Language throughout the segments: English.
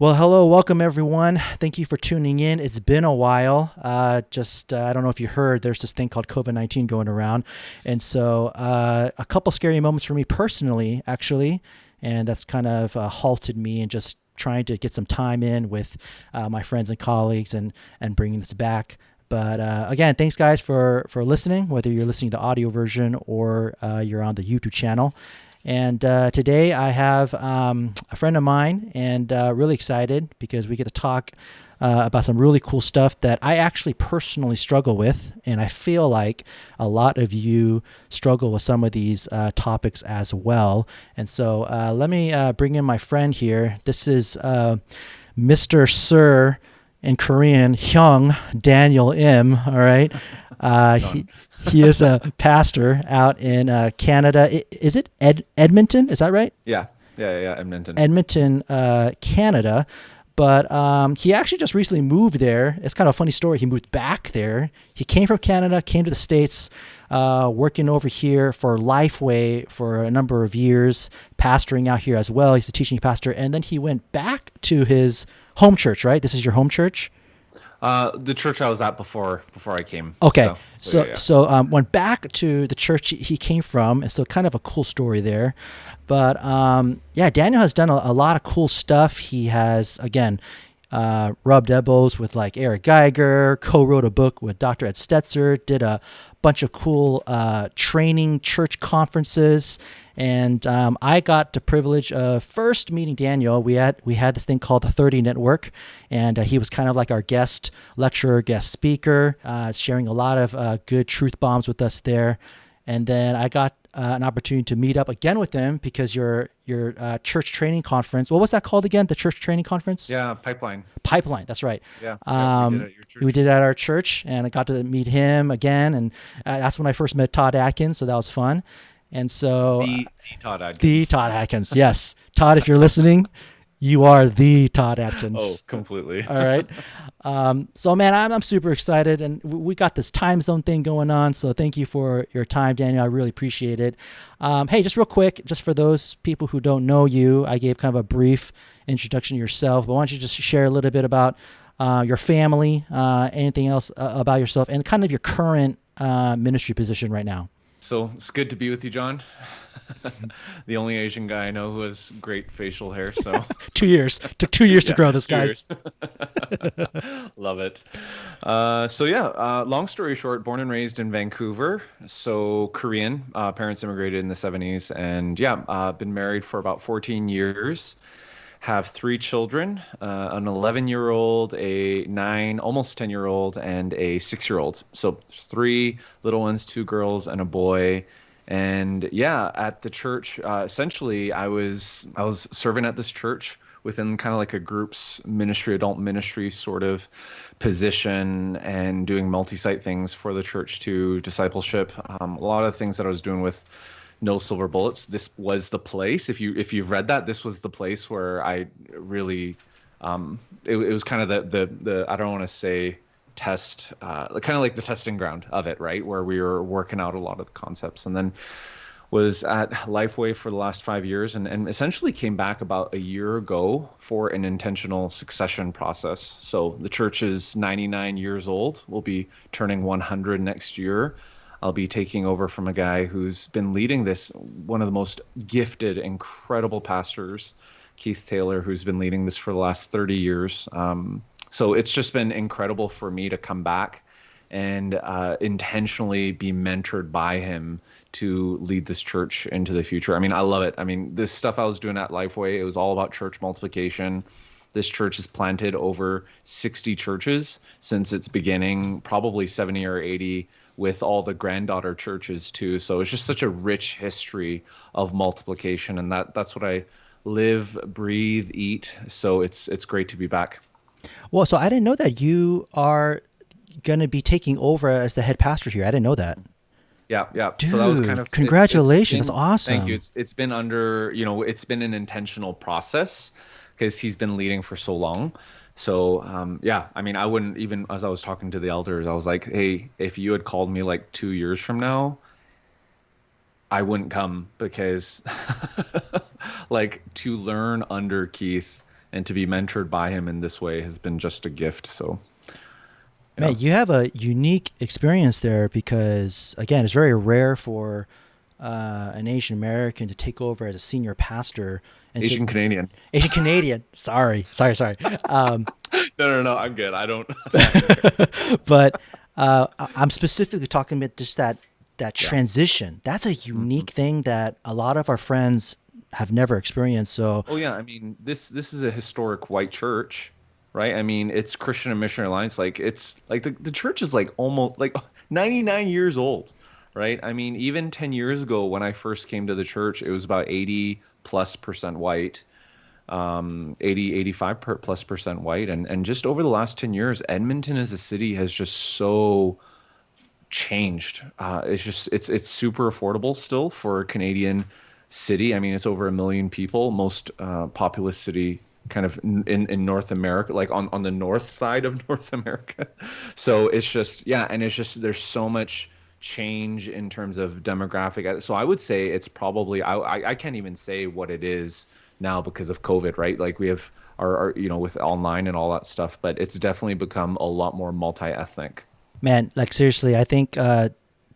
Well, hello, welcome everyone. Thank you for tuning in. It's been a while. I don't know if you heard, there's this thing called COVID-19 going around. And so a couple scary moments for me personally, actually. And that's kind of halted me and just trying to get some time in with my friends and colleagues and bringing this back. But again, thanks guys for listening, whether you're listening to the audio version or you're on the YouTube channel. And today I have a friend of mine, and really excited because we get to talk about some really cool stuff that I actually personally struggle with. And I feel like a lot of you struggle with some of these topics as well. And so let me bring in my friend here. This is Mr. Sir in Korean, Hyung Daniel Im. All right. He is a pastor out in Canada. Is it Edmonton? Is that right? Yeah, Edmonton. Edmonton, Canada. But he actually just recently moved there. It's kind of a funny story. He moved back there. He came from Canada, came to the States, working over here for Lifeway for a number of years, pastoring out here as well. He's a teaching pastor. And then he went back to his home church, right? This is your home church? The church I was at before I came. Okay, Yeah. so went back to the church he came from, and so kind of a cool story there. But yeah, Daniel has done a lot of cool stuff. He has, again, rubbed elbows with like Eric Geiger, co-wrote a book with Dr. Ed Stetzer, did a bunch of cool training church conferences. And I got the privilege of first meeting Daniel. We had this thing called the 30 Network, and he was kind of like our guest lecturer, guest speaker, sharing a lot of good truth bombs with us there. And then I got an opportunity to meet up again with him because your church training conference. What was that called again? The church training conference? Yeah, Pipeline. Pipeline. That's right. Yeah, we did it at your church. We did it at our church, and I got to meet him again. And that's when I first met Todd Atkins. So that was fun. And so The Todd Atkins. The Todd Atkins. Yes. Todd, if you're listening, you are the Todd Atkins. Oh, completely. All right. So man, I'm super excited, and we got this time zone thing going on. So thank you for your time, Daniel. I really appreciate it. Hey, just real quick, just for those people who don't know you, I gave kind of a brief introduction to yourself, but why don't you just share a little bit about your family, anything else about yourself, and kind of your current ministry position right now. So it's good to be with you, John. The only Asian guy I know who has great facial hair. So 2 years. Took 2 years to grow this, 2 guys. years. Love it. Long story short, born and raised in Vancouver. So Korean, parents immigrated in the 70s, and been married for about 14 years. Have 3 children, an 11-year-old, a 9, almost 10-year-old, and a 6-year-old. So 3 little ones, 2 girls and a boy. And at the church, essentially I was serving at this church within kind of like a group's ministry, adult ministry sort of position, and doing multi-site things for the church too, discipleship, a lot of things that I was doing with No Silver Bullets. This was the place. If you've read that, this was the place where I really, it was kind of the I don't want to say test, kind of like the testing ground of it, right? Where we were working out a lot of the concepts, and then was at Lifeway for the last 5 years, and essentially came back about a year ago for an intentional succession process. So the church is 99 years old. We'll be turning 100 next year. I'll be taking over from a guy who's been leading this, one of the most gifted, incredible pastors, Keith Taylor, who's been leading this for the last 30 years. So it's just been incredible for me to come back and intentionally be mentored by him to lead this church into the future. I mean, I love it. I mean, this stuff I was doing at Lifeway, it was all about church multiplication. This church has planted over 60 churches since its beginning, probably 70 or 80 with all the granddaughter churches too. So it's just such a rich history of multiplication, and that's what I live, breathe, eat. So it's great to be back. Well, so I didn't know that you are going to be taking over as the head pastor here. I didn't know that. Yeah. Dude, so that was kind of congratulations. That's awesome. Thank you. It's been it's been an intentional process because he's been leading for so long. So, I mean, I wouldn't even, as I was talking to the elders, I was like, hey, if you had called me like 2 years from now, I wouldn't come, because like to learn under Keith and to be mentored by him in this way has been just a gift. So, yeah. Man, you have a unique experience there because, again, it's very rare for an Asian American to take over as a senior pastor. And Asian Canadian. Asian Canadian. Sorry. No, I'm good. I don't. But I'm specifically talking about just that transition. That's a unique thing that a lot of our friends have never experienced. So, Oh yeah, I mean this is a historic white church, right? I mean it's Christian and Missionary Alliance. Like it's like the church is like almost like 99 years old, right? I mean even 10 years ago when I first came to the church, it was about 80+% white, 85+% white, and just over the last 10 years, Edmonton as a city has just so changed. It's super affordable still for a Canadian city. I mean, it's over 1 million people, most populous city kind of in North America, like on the north side of North America. So it's just, yeah, and it's just there's so much change in terms of demographic. So I would say it's probably I can't even say what it is now because of COVID, right? Like we have our with online and all that stuff, but it's definitely become a lot more multi-ethnic. man, like seriously, I think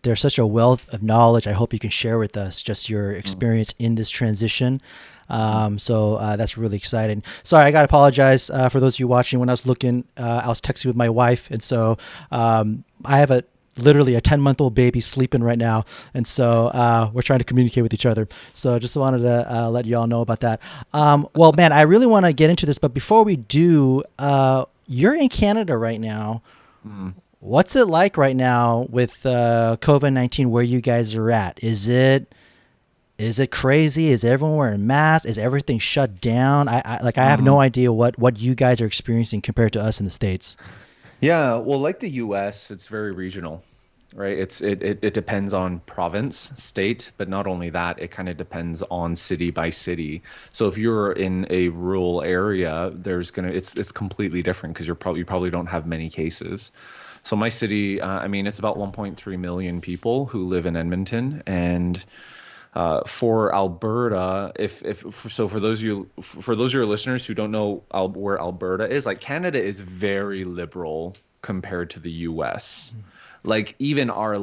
there's such a wealth of knowledge. I hope you can share with us just your experience in this transition. So that's really exciting. Sorry, I got to apologize for those of you watching. When I was looking, I was texting with my wife, and so I have literally a 10-month-old baby sleeping right now, and so we're trying to communicate with each other. So just wanted to let you all know about that. Well, man, I really want to get into this, but before we do, you're in Canada right now. What's it like right now with COVID-19 where you guys are at? Is it crazy? Is everyone wearing masks? Is everything shut down? I have no idea what you guys are experiencing compared to us in the States. Yeah, well, like the US, it's very regional, right? It depends on province, state, but not only that, it kind of depends on city by city. So if you're in a rural area, it's completely different because you probably don't have many cases. So my city, I mean, it's about 1.3 million people who live in Edmonton, and for Alberta, for those of your listeners who don't know where Alberta is, like Canada is very liberal compared to the U.S. Like even our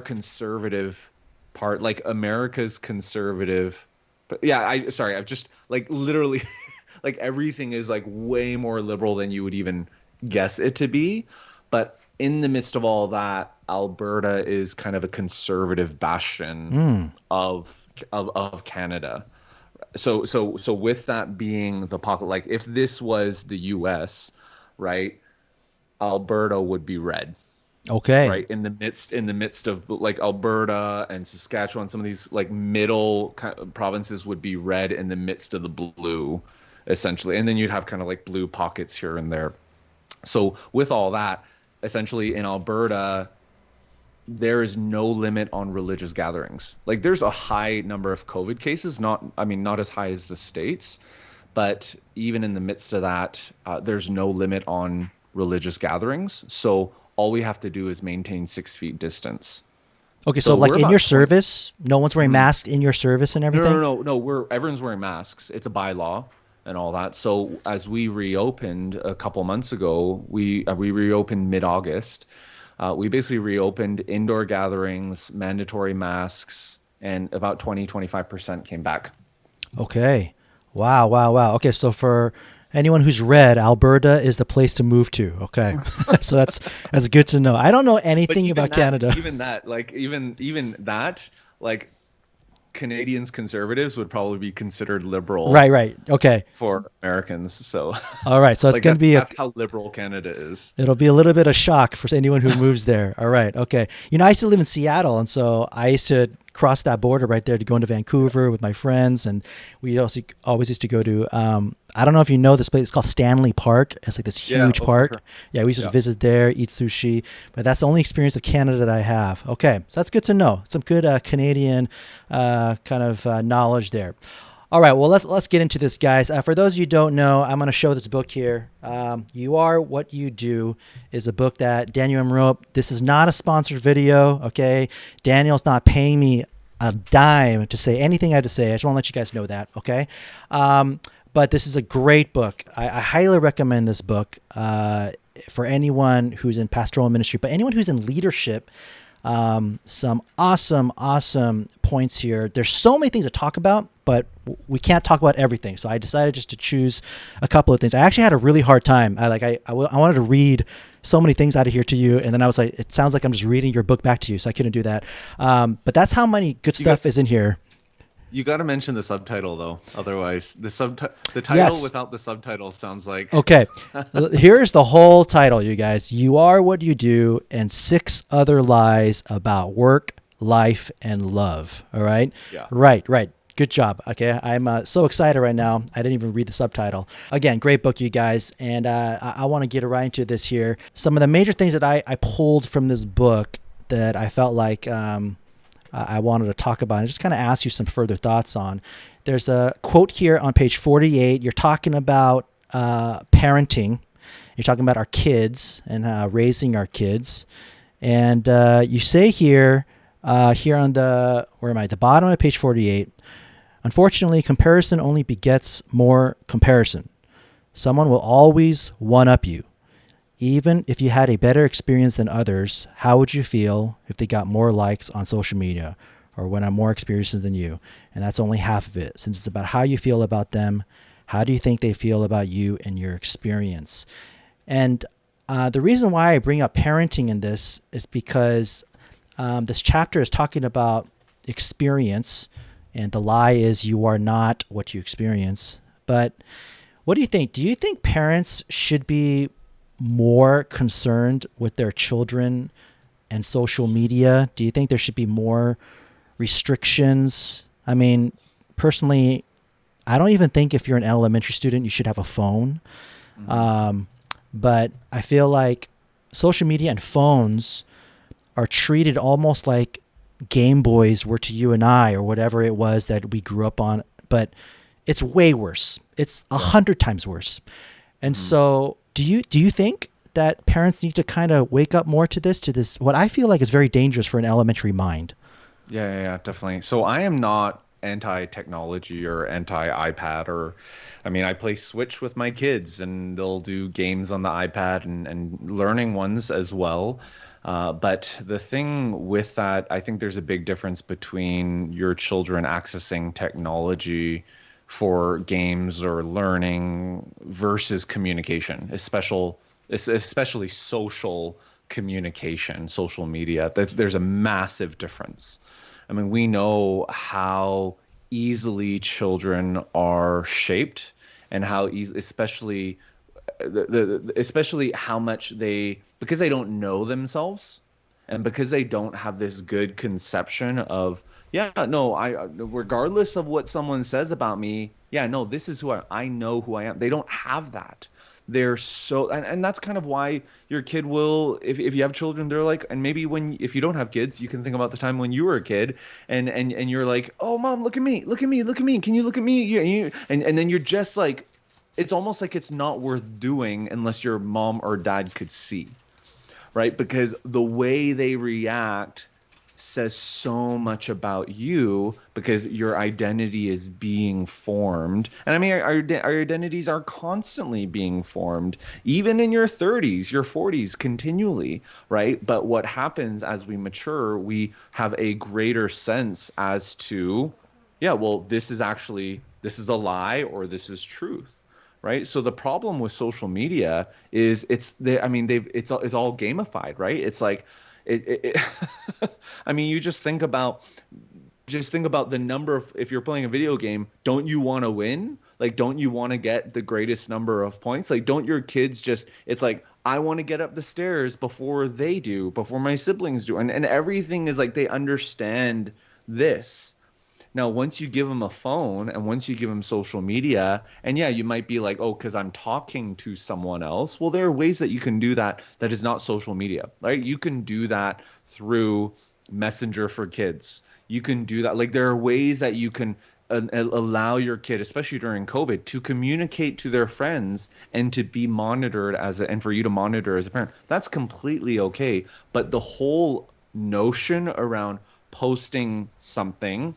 conservative part, like America's conservative, but yeah, I've just like literally like everything is like way more liberal than you would even guess it to be. But in the midst of all that, Alberta is kind of a conservative bastion of Canada. So with that being the pocket, like if this was the U.S., right, Alberta would be red. Okay. Right in the midst of like Alberta and Saskatchewan, some of these like middle provinces would be red in the midst of the blue, essentially, and then you'd have kind of like blue pockets here and there. So with all that, essentially in Alberta, there is no limit on religious gatherings. Like there's a high number of COVID cases, not as high as the States, but even in the midst of that, there's no limit on religious gatherings. So all we have to do is maintain 6 feet distance. Okay, so like in your service, no one's wearing masks in your service and everything? No, everyone's wearing masks. It's a bylaw and all that. So as we reopened a couple months ago, we reopened mid-August. We basically reopened indoor gatherings, mandatory masks, and about 25% came back. Okay. Wow. Okay, so for anyone who's red, Alberta is the place to move to. Okay. So that's good to know. I don't know anything about Canada. Even that, like Canadians conservatives would probably be considered liberal. Right. Okay. For Americans. So all right. So it's going to be that's how liberal Canada is. It'll be a little bit of shock for anyone who moves there. All right. Okay. I used to live in Seattle, and so I used to cross that border right there to go into Vancouver with my friends, and we also always used to go to I don't know if you know this place. It's called Stanley Park. It's like this huge park. Sure. Yeah, we used to visit there, eat sushi, but that's the only experience of Canada that I have. Okay, so that's good to know. Some good Canadian kind of knowledge there. All right, well, let's get into this, guys. For those of you who don't know, I'm going to show this book here. You Are What You Do is a book that Daniel M. wrote. This is not a sponsored video, okay? Daniel's not paying me a dime to say anything I have to say. I just want to let you guys know that, okay? but this is a great book. I highly recommend this book for anyone who's in pastoral ministry, but anyone who's in leadership. Some awesome points here. There's so many things to talk about, but we can't talk about everything. So I decided just to choose a couple of things. I actually had a really hard time. I wanted to read so many things out of here to you, and then I was like, it sounds like I'm just reading your book back to you, so I couldn't do that. But that's how many good stuff is in here. You got to mention the subtitle though. Otherwise, the title Yes. without the subtitle sounds like Okay. Here's the whole title, you guys. You are what you do, and 6 other lies about work, life, and love. All right. Yeah. Right. Good job. Okay. I'm so excited right now. I didn't even read the subtitle. Again, great book, you guys. And I want to get right into this here. Some of the major things that I pulled from this book that I felt like I wanted to talk about and just kind of ask you some further thoughts on. There's a quote here on page 48. You're talking about parenting. You're talking about our kids and raising our kids. And you say here on the bottom of page 48, unfortunately, comparison only begets more comparison. Someone will always one-up you. Even if you had a better experience than others, how would you feel if they got more likes on social media or went on more experiences than you? And that's only half of it. Since it's about how you feel about them, how do you think they feel about you and your experience? And the reason why I bring up parenting in this is because this chapter is talking about experience, and the lie is you are not what you experience. But what do you think? Do you think parents should be more concerned with their children and social media? Do you think there should be more restrictions? I mean, personally, I don't even think if you're an elementary student, you should have a phone. Mm-hmm. But I feel like social media and phones are treated almost like Game Boys were to you and I, or whatever it was that we grew up on. But it's way worse. It's 100 times worse. And so do you think that parents need to kind of wake up more to this, what I feel like is very dangerous for an elementary mind? Yeah, definitely. So I am not anti-technology or anti-iPad I mean, I play Switch with my kids and they'll do games on the iPad and learning ones as well. But the thing with that, I think there's a big difference between your children accessing technology for games or learning versus communication, especially social communication, social media. There's a massive difference. I mean, we know how easily children are shaped and how especially especially how much because they don't know themselves and because they don't have this good conception of, regardless of what someone says about me, this is who I know who I am. They don't have that. They're so, and that's kind of why your kid will, if you have children, they're like, and maybe if you don't have kids, you can think about the time when you were a kid and you're like, oh, mom, look at me. Can you look at me? And then you're just like, it's almost like it's not worth doing unless your mom or dad could see, right? Because the way they react says so much about you because your identity is being formed. And I mean, our identities are constantly being formed, even in your 30s, your 40s, continually, right? But what happens as we mature, we have a greater sense as to, this is a lie or this is truth. Right. So the problem with social media is it's all gamified, right? It's like I mean, you just think about the number of, if you're playing a video game, don't you want to win? Like, don't you want to get the greatest number of points? Like, don't your kids it's like, I want to get up the stairs before they do, before my siblings do. And everything is like, they understand this. Now, once you give them a phone and once you give them social media, and you might be like, oh, because I'm talking to someone else. Well, there are ways that you can do that is not social media, right? You can do that through Messenger for Kids. You can do that. Like, there are ways that you can allow your kid, especially during COVID, to communicate to their friends and to be monitored and for you to monitor as a parent. That's completely okay. But the whole notion around posting something,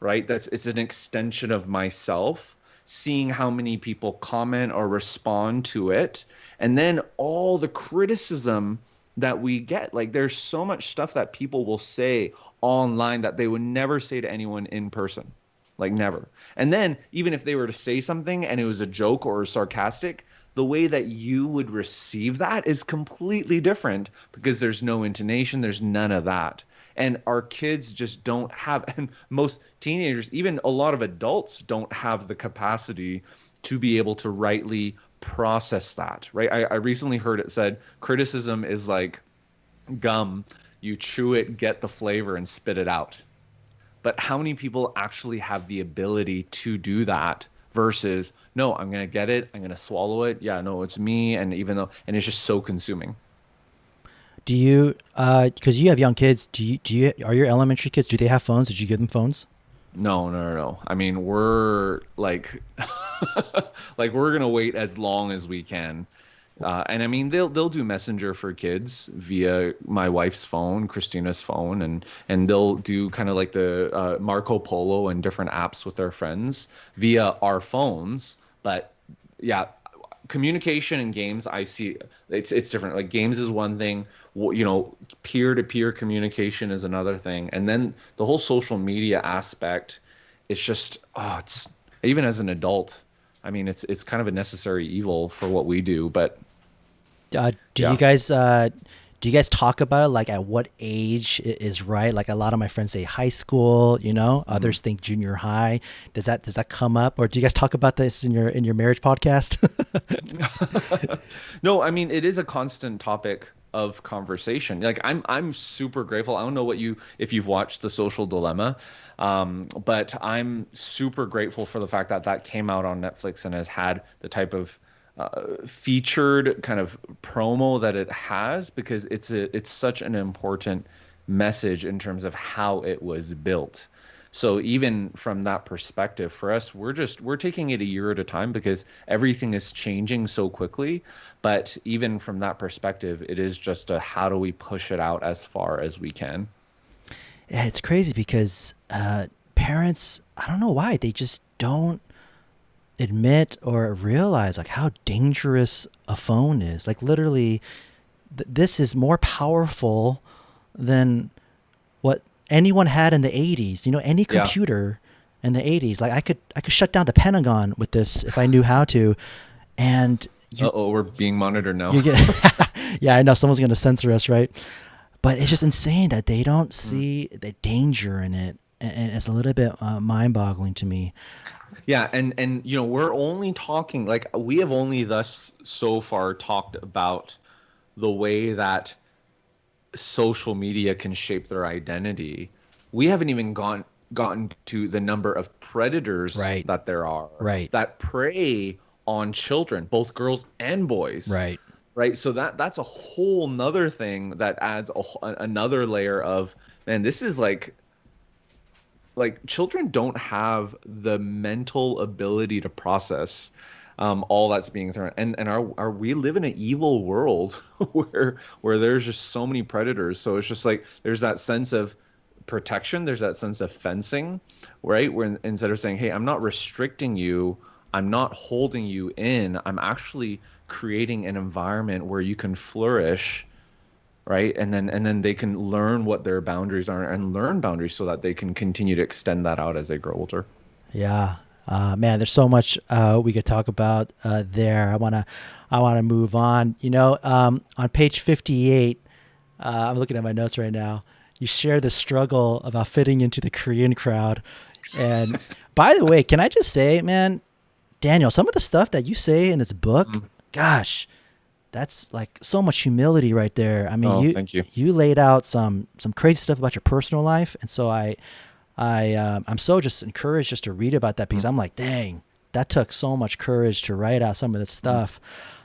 right? It's an extension of myself, seeing how many people comment or respond to it, and then all the criticism that we get. Like there's so much stuff that people will say online that they would never say to anyone in person. Like never. And then even if they were to say something and it was a joke or sarcastic, the way that you would receive that is completely different because there's no intonation, there's none of that. And our kids just don't have, and most teenagers, even a lot of adults, don't have the capacity to be able to rightly process that, right? I recently heard it said criticism is like gum. You chew it, get the flavor, and spit it out. But how many people actually have the ability to do that versus, no, I'm going to get it, I'm going to swallow it. Yeah, no, it's me. And and it's just so consuming. Do you, because you have young kids, are your elementary kids, do they have phones? Did you give them phones? No, no, no, no. I mean, we're like, like we're gonna wait as long as we can, and I mean they'll do Messenger for kids via my wife's phone, Christina's phone, and they'll do kind of like the Marco Polo and different apps with their friends via our phones. But yeah, communication and games, I see it's different. Like games is one thing, peer-to-peer communication is another thing, and then the whole social media aspect, it's just it's even as an adult, I mean it's kind of a necessary evil for what we do. But do yeah. you guys talk about it, like at what age is right? Like a lot of my friends say high school, others think junior high. Does that come up, or do you guys talk about this in your marriage podcast? No, I mean it is a constant topic of conversation. Like I'm super grateful. I don't know if you've watched The Social Dilemma, but I'm super grateful for the fact that came out on Netflix and has had the type of featured kind of promo that it has, because it's such an important message in terms of how it was built. So even from that perspective, for us, we're taking it a year at a time because everything is changing so quickly. But even from that perspective, it is just how do we push it out as far as we can? Yeah, it's crazy because parents, I don't know why, they just don't admit or realize like how dangerous a phone is. Like literally, this is more powerful than what anyone had in the 80s. Any computer in the 80s. Like I could shut down the Pentagon with this if I knew how to. And we're being monitored now. Yeah, I know someone's going to censor us, right? But it's just insane that they don't see the danger in it, and it's a little bit mind-boggling to me. Yeah, and we're only talking, like we have only thus so far talked about the way that social media can shape their identity. We haven't even gotten to the number of predators that there are that prey on children, both girls and boys. Right. So that's a whole nother thing that adds another layer of, man, this is like children don't have the mental ability to process all that's being thrown. And are we live in an evil world where there's just so many predators. So it's just like there's that sense of protection, there's that sense of fencing, right? Where instead of saying, hey, I'm not restricting you, I'm not holding you in, I'm actually creating an environment where you can flourish, right? And then they can learn what their boundaries are and learn boundaries so that they can continue to extend that out as they grow older. Yeah. Man, there's so much we could talk about there. I wanna move on. On page 58, I'm looking at my notes right now. You share the struggle about fitting into the Korean crowd. And by the way, can I just say, man, Daniel, some of the stuff that you say in this book, gosh, that's like so much humility right there. I mean, thank you. You laid out some crazy stuff about your personal life, and so I'm so just encouraged just to read about that, because I'm like, dang, that took so much courage to write out some of this stuff.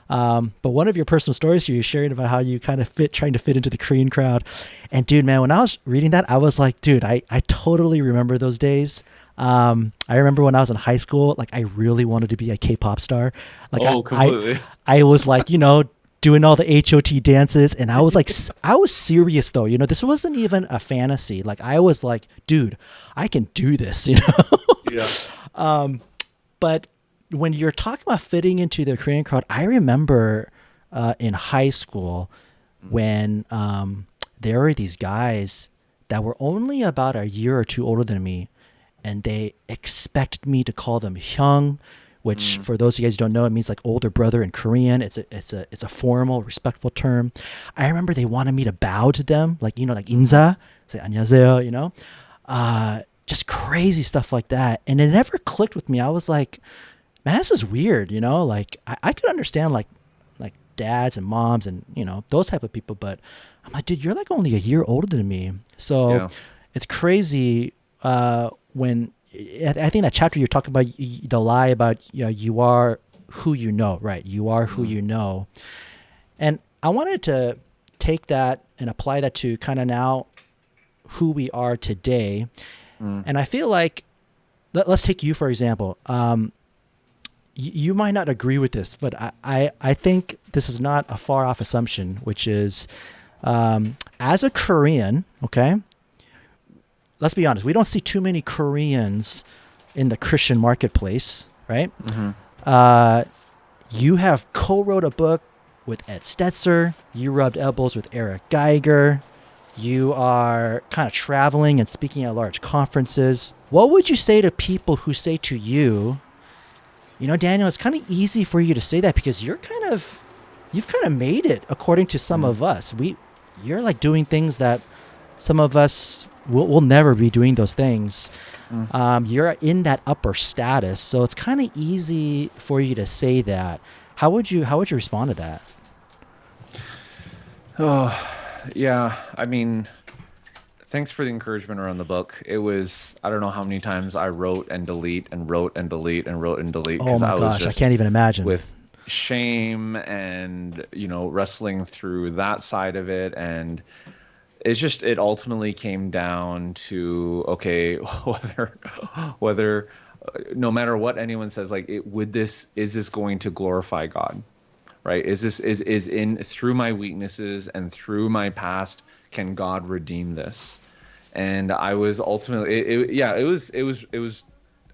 But one of your personal stories here, you're sharing about how you kind of trying to fit into the Korean crowd. And dude, man, when I was reading that, I was like, dude, I totally remember those days. I remember when I was in high school, like I really wanted to be a K-pop star. Like completely. I was like, doing all the HOT dances, and I was like, I was serious though. This wasn't even a fantasy. Like I was like, dude, I can do this. Yeah. But when you're talking about fitting into the Korean crowd, I remember in high school when there were these guys that were only about a year or two older than me, and they expected me to call them hyung, which Mm, for those of you guys who don't know, it means like older brother in Korean. It's a formal, respectful term. I remember they wanted me to bow to them, like like mhm. inza, say 안녕하세요, just crazy stuff like that, and it never clicked with me. I was like, man, this is weird, like I could understand like dads and moms and those type of people, but I'm like, dude, you're like only a year older than me. So Yeah. it's crazy when I think that chapter you're talking about the lie about you are who you know, right? You are who Mm, you know. And I wanted to take that and apply that to kind of now who we are today. mm, And I feel like let's take you for example. You might not agree with this, but I think this is not a far off assumption, which is as a Korean, okay, let's be honest, we don't see too many Koreans in the Christian marketplace, right? mhm. Uh, you have co-wrote a book with Ed Stetzer. You rubbed elbows with Eric Geiger. You are kind of traveling and speaking at large conferences. What would you say to people who say to you, Daniel, it's kind of easy for you to say that because you've kind of made it according to some Mm, of us. You're like doing things that some of us will never be doing those things. mm. You're in that upper status, so it's kind of easy for you to say that. How would you respond to that? Oh, yeah. I mean, thanks for the encouragement around the book. It was, I don't know how many times I wrote and delete and wrote and delete and wrote and delete Oh because my I was gosh, I just can't even imagine. with shame and, wrestling through that side of it. And it ultimately came down to, okay, whether, no matter what anyone says, like, is this going to glorify God? Right? Is in through my weaknesses and through my past, can God redeem this? And I was ultimately, yeah, it was,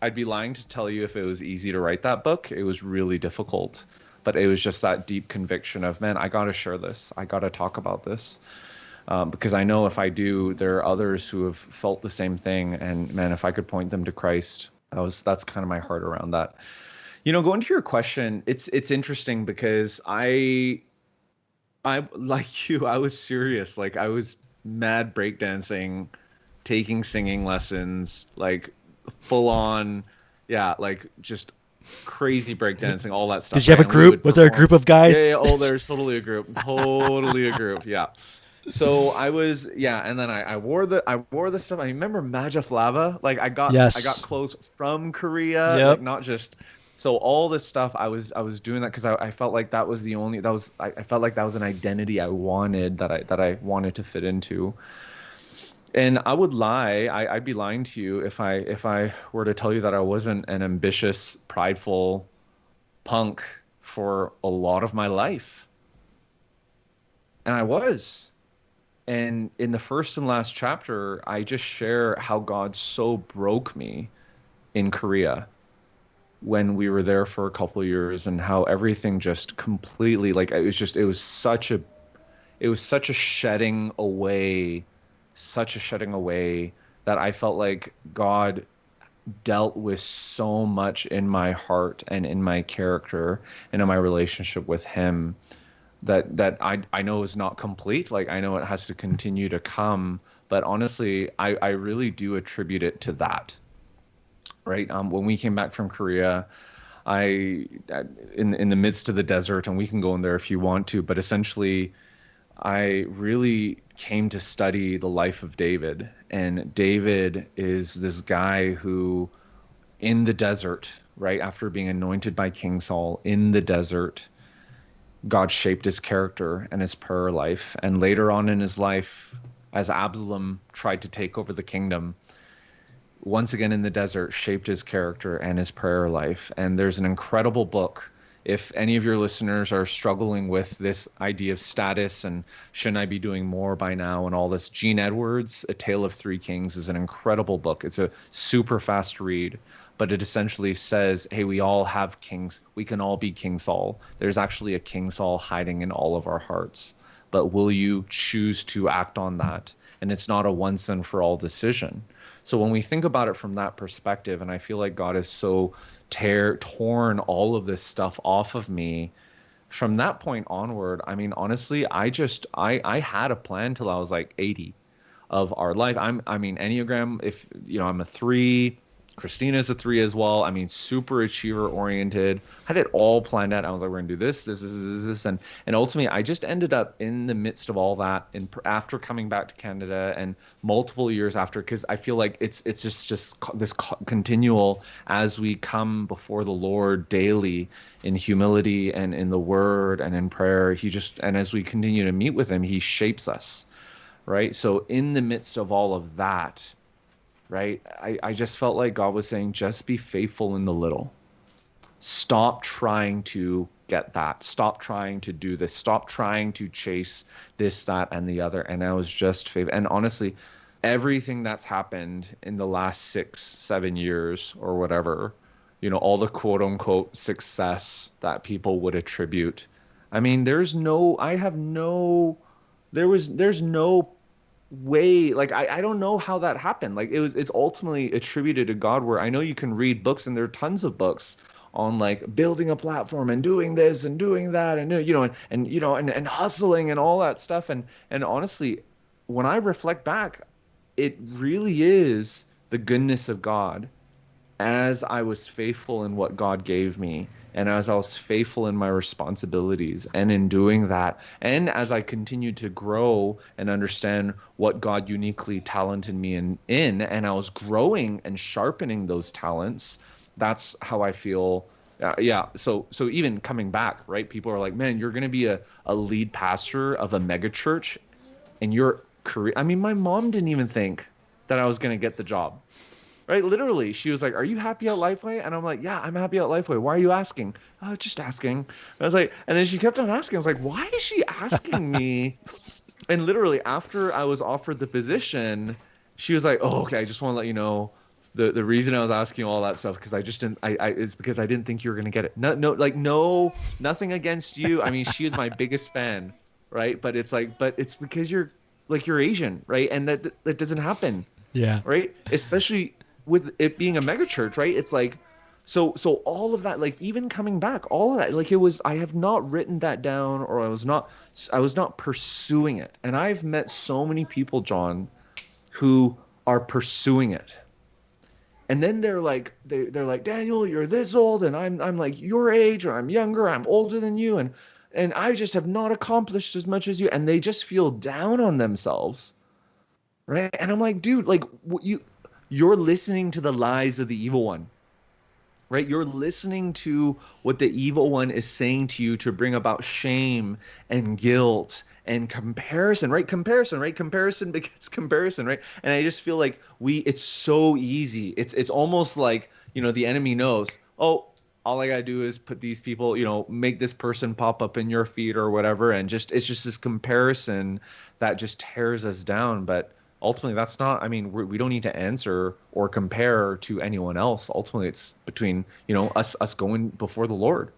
I'd be lying to tell you if it was easy to write that book. It was really difficult, but it was just that deep conviction of, man, I got to share this. I got to talk about this. Because I know if I do, there are others who have felt the same thing. And man, if I could point them to Christ, that's kind of my heart around that. Going to your question, it's interesting because I like you, I was serious. Like I was mad breakdancing, taking singing lessons, like full on, yeah, like just crazy breakdancing, all that Did stuff, you have right? a And we group? would Was there a group perform. of Yeah, guys? yeah, oh, there's totally a group, yeah. So I was, yeah, and then I wore the stuff. I remember Maja Flava. Like I got Yes. clothes from Korea, like Yep. not just so all this stuff I was doing that because I felt like that was the only that was I felt like that was an identity I wanted that I wanted to fit into. And I would lie, I'd be lying to you if I were to tell you that I wasn't an ambitious, prideful punk for a lot of my life. And I was. And in the first and last chapter, I just share how God so broke me in Korea when we were there for a couple of years and how everything just completely like it was such a shedding away that I felt like God dealt with so much in my heart and in my character and in my relationship with him that I know is not complete. Like I know it has to continue to come, but honestly, I really do attribute it to that. Right. When we came back from Korea, I in the midst of the desert, and we can go in there if you want to, but essentially, I really came to study the life of David, and David is this guy who, in the desert, right after being anointed by King Saul, in the desert, God shaped his character and his prayer life. And later on in his life, as Absalom tried to take over the kingdom, once again in the desert, shaped his character and his prayer life. And there's an incredible book. If any of your listeners are struggling with this idea of status and shouldn't I be doing more by now and all this, Gene Edwards, A Tale of Three Kings, is an incredible book. It's a super fast read, but it essentially says, hey, we all have kings. We can all be King Saul. There's actually a King Saul hiding in all of our hearts. But will you choose to act on that? And it's not a once and for all decision. So when we think about it from that perspective, and I feel like God has so torn all of this stuff off of me, from that point onward, I mean, honestly, I had a plan till I was like 80 of our life. I mean, Enneagram, if I'm a 3, Christina's a 3 as well. I mean, super achiever oriented. Had it all planned out. I was like, we're gonna do this, and ultimately, I just ended up in the midst of all that, and after coming back to Canada, and multiple years after, because I feel like it's just this continual, as we come before the Lord daily in humility and in the Word and in prayer. And as we continue to meet with Him, He shapes us, right? So in the midst of all of that, right, I just felt like God was saying, just be faithful in the little. Stop trying to get that. Stop trying to do this. Stop trying to chase this, that, and the other. And I was just faithful. And honestly, everything that's happened in the last 6-7 years or whatever, all the quote unquote success that people would attribute. I mean, there's no way, like I don't know how that happened. Like it's ultimately attributed to God, where I know you can read books, and there are tons of books on like building a platform and doing this and doing that, and and hustling and all that stuff, and honestly, when I reflect back, it really is the goodness of God, as I was faithful in what God gave me, and as I was faithful in my responsibilities, and in doing that, and as I continued to grow and understand what God uniquely talented me in, and I was growing and sharpening those talents, that's how I feel. Yeah. So even coming back, right? People are like, man, you're going to be a lead pastor of a mega church in your career. I mean, my mom didn't even think that I was going to get the job. Right, literally, she was like, "Are you happy at Lifeway?" And I'm like, "Yeah, I'm happy at Lifeway. Why are you asking?" "Oh, just asking." I was like, and then she kept on asking. I was like, "Why is she asking me?" And literally, after I was offered the position, she was like, "Oh, okay. I just want to let you know the reason I was asking all that stuff, because I just didn't. It's because I didn't think you were gonna get it. No, nothing against you. I mean, she is my biggest fan, right? But it's because you're Asian, right? And that doesn't happen, Yeah. right? Especially with it being a mega church, right? It's like, so all of that, like even coming back, all of that, like I have not written that down, or I was not pursuing it. And I've met so many people, John, who are pursuing it. And then they're like, Daniel, you're this old, and I'm like your age, or I'm younger, I'm older than you, and I just have not accomplished as much as you, and they just feel down on themselves, right? And I'm like, dude, like you're listening to the lies of the evil one, right? You're listening to what the evil one is saying to you to bring about shame and guilt and comparison, right? Comparison begets comparison, right? And I just feel like it's so easy. It's almost like, the enemy knows, oh, all I gotta do is put these people, make this person pop up in your feed or whatever, and it's just this comparison that just tears us down. But ultimately, that's not, I mean, we don't need to answer or compare to anyone else. Ultimately, it's between, us going before the Lord.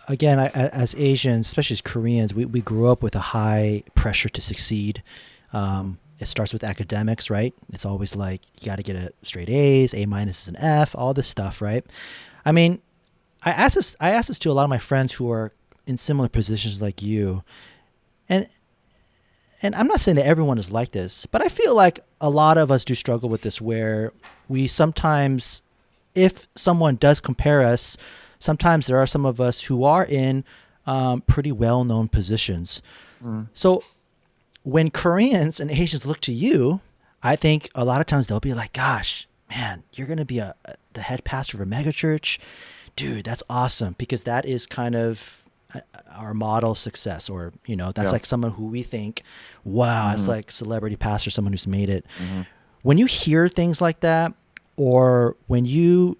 Again, as Asians, especially as Koreans, we grew up with a high pressure to succeed. It starts with academics, right? It's always like, you got to get a straight A's, A- is an F, all this stuff, right? I mean, I asked this to a lot of my friends who are in similar positions like you. And I'm not saying that everyone is like this, but I feel like a lot of us do struggle with this, where we sometimes, if someone does compare us, sometimes there are some of us who are in pretty well-known positions. So when Koreans and Asians look to you, I think a lot of times they'll be like, gosh, man, you're going to be the head pastor of a megachurch. Dude, that's awesome, because that is kind of our model of success, or that's like someone who we think, wow, it's like celebrity pastor, someone who's made it. When you hear things like that, or when you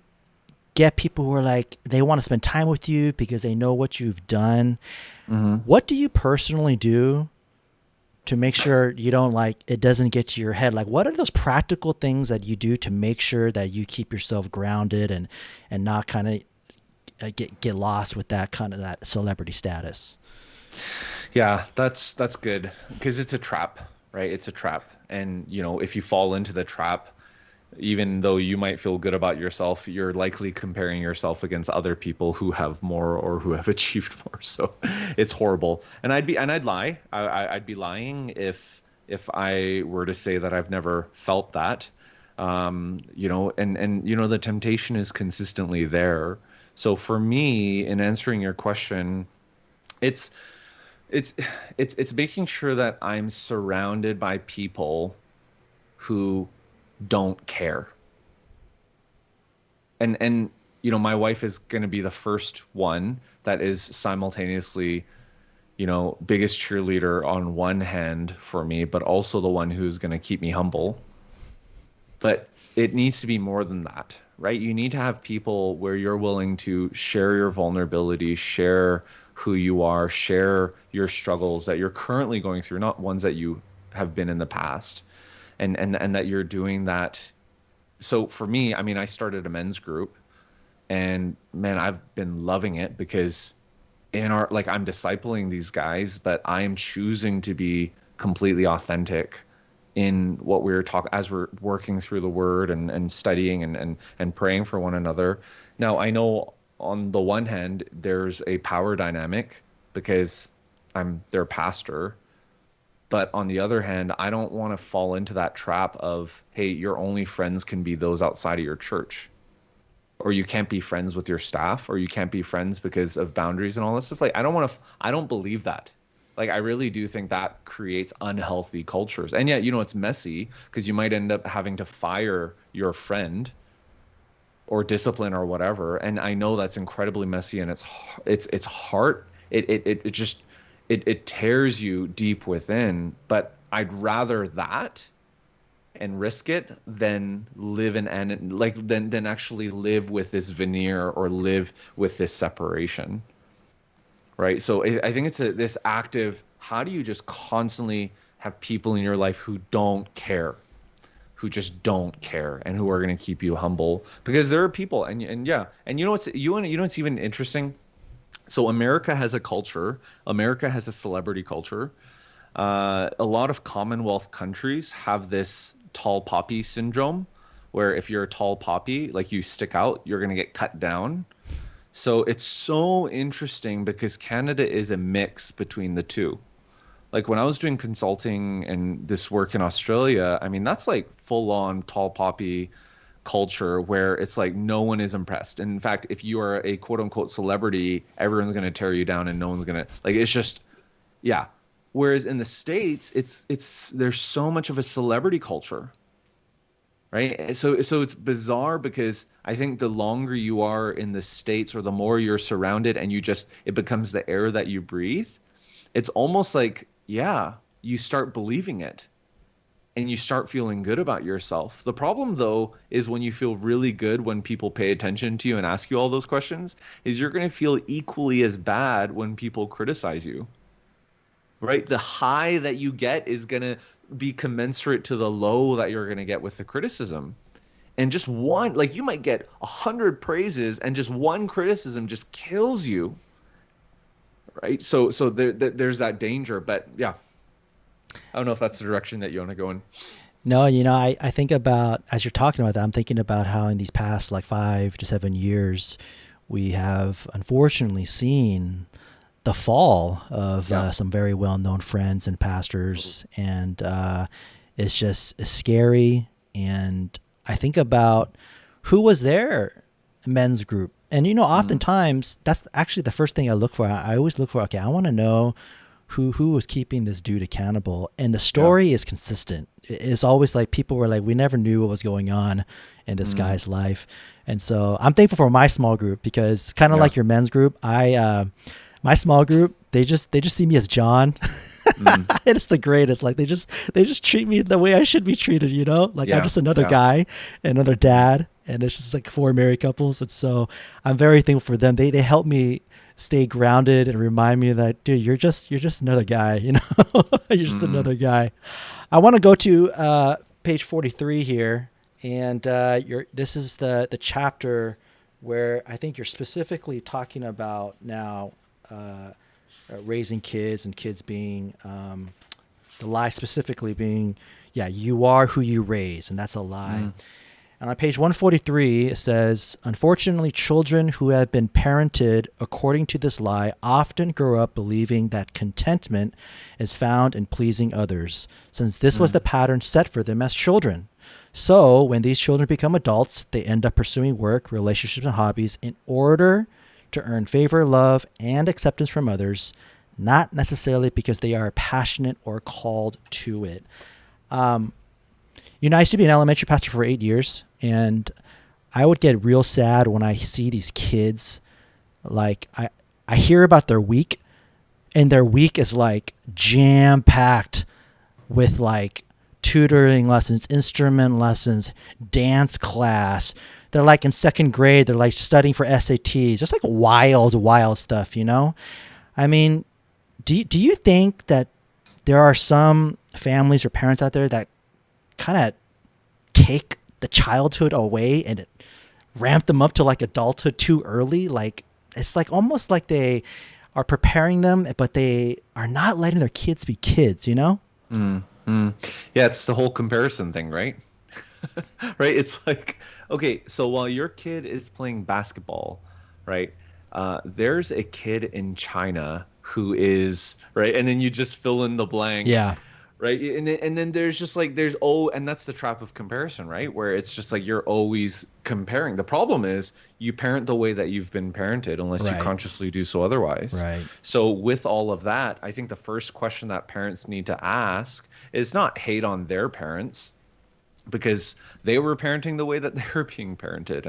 get people who are like, they want to spend time with you because they know what you've done, what do you personally do to make sure you don't like it doesn't get to your head? Like, what are those practical things that you do to make sure that you keep yourself grounded and not kind of get lost with that kind of that celebrity status? Yeah, that's good because it's a trap, right? It's a trap. And, if you fall into the trap, even though you might feel good about yourself, you're likely comparing yourself against other people who have more or who have achieved more. So it's horrible. And I'd lie. I'd be lying if I were to say that I've never felt that. The temptation is consistently there. So for me, in answering your question, it's making sure that I'm surrounded by people who don't care. And my wife is going to be the first one that is simultaneously, biggest cheerleader on one hand for me, but also the one who's going to keep me humble. But it needs to be more than that, right? You need to have people where you're willing to share your vulnerability, share who you are, share your struggles that you're currently going through, not ones that you have been in the past, and that you're doing that. So for me, I started a men's group, and man, I've been loving it because I'm discipling these guys, but I am choosing to be completely authentic in what we're talking as we're working through the word and studying and praying for one another. Now, I know on the one hand, there's a power dynamic because I'm their pastor. But on the other hand, I don't want to fall into that trap of, hey, your only friends can be those outside of your church, or you can't be friends with your staff, or you can't be friends because of boundaries and all this stuff. Like, I don't believe that. Like, I really do think that creates unhealthy cultures. And yet, it's messy because you might end up having to fire your friend or discipline or whatever. And I know that's incredibly messy, and it's hard. It tears you deep within, but I'd rather that and risk it than live than actually live with this veneer or live with this separation. Right. So I think it's this active, how do you just constantly have people in your life who don't care, who just don't care, and who are going to keep you humble? Because there are people and what's even interesting? So America has a culture. America has a celebrity culture. A lot of Commonwealth countries have this tall poppy syndrome, where if you're a tall poppy, like you stick out, you're going to get cut down. So it's so interesting because Canada is a mix between the two. Like when I was doing consulting and this work in Australia, that's like full on tall poppy culture where it's like no one is impressed. And in fact, if you are a quote unquote celebrity, everyone's going to tear you down and no one's going to it's just, yeah. Whereas in the States, there's so much of a celebrity culture, right? So it's bizarre because I think the longer you are in the States or the more you're surrounded and it becomes the air that you breathe, it's almost like, you start believing it and you start feeling good about yourself. The problem though is when you feel really good when people pay attention to you and ask you all those questions, is you're going to feel equally as bad when people criticize you. Right? The high that you get is going to be commensurate to the low that you're going to get with the criticism. And just one, like you might get 100 praises and just one criticism just kills you. Right? So there's that danger. But yeah, I don't know if that's the direction that you want to go in. No, I think about, as you're talking about that, I'm thinking about how in these past like 5 to 7 years, we have unfortunately seen the fall of some very well-known friends and pastors, and it's scary. And I think about who was their men's group, and oftentimes that's actually the first thing I look for. I always look for, okay, I want to know who was keeping this dude accountable, and the story is consistent. It's always like people were like, we never knew what was going on in this guy's life, and so I'm thankful for my small group because kind of like your men's group, my small group, they just see me as John. It's the greatest. Like they just treat me the way I should be treated, Like I'm just another guy, another dad, and it's just like 4 married couples. And so I'm very thankful for them. They help me stay grounded and remind me that, dude, you're just another guy, you're just Mm, another guy. I want to go to page 43 here, and this is the chapter where I think you're specifically talking about now raising kids and kids being the lie specifically being, yeah, you are who you raise, and that's a lie. mm, And on page 143, it says, unfortunately, children who have been parented according to this lie often grow up believing that contentment is found in pleasing others, since this was mm, the pattern set for them as children. So when these children become adults, they end up pursuing work, relationships, and hobbies in order to earn favor, love, and acceptance from others, not necessarily because they are passionate or called to it. Um, I used to be an elementary pastor for 8 years, and I would get real sad when I see these kids. Like I hear about their week, and their week is like jam packed with like tutoring lessons, instrument lessons, dance class. They're like in second grade. They're like studying for SATs, just like wild, wild stuff. I mean, do you think that there are some families or parents out there that kind of take the childhood away and ramp them up to like adulthood too early? Like it's like almost like they are preparing them, but they are not letting their kids be kids. mm, mm. Yeah, it's the whole comparison thing, right? Right? It's like, okay, so while your kid is playing basketball, right? There's a kid in China who is, right? And then you just fill in the blank, Yeah. right? And then there's just like and that's the trap of comparison, right? Where it's just like you're always comparing. The problem is you parent the way that you've been parented unless you Right. consciously do so otherwise. Right. So with all of that, I think the first question that parents need to ask is not hate on their parents, because they were parenting the way that they were being parented.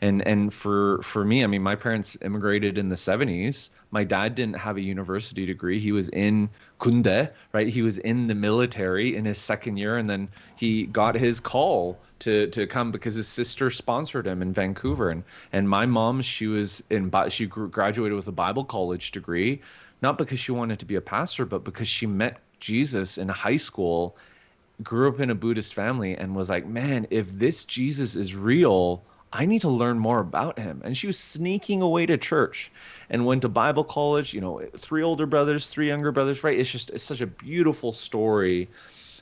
And for me, I mean, my parents immigrated in the 70s. My dad didn't have a university degree. He was in kunde, right? He was in the military in his second year, and then he got his call to come because his sister sponsored him in Vancouver. And my mom, she graduated with a Bible college degree, not because she wanted to be a pastor, but because she met Jesus in high school, grew up in a Buddhist family, and was like, man, if this Jesus is real, I need to learn more about him. And she was sneaking away to church and went to Bible college, three older brothers, three younger brothers, right? It's such a beautiful story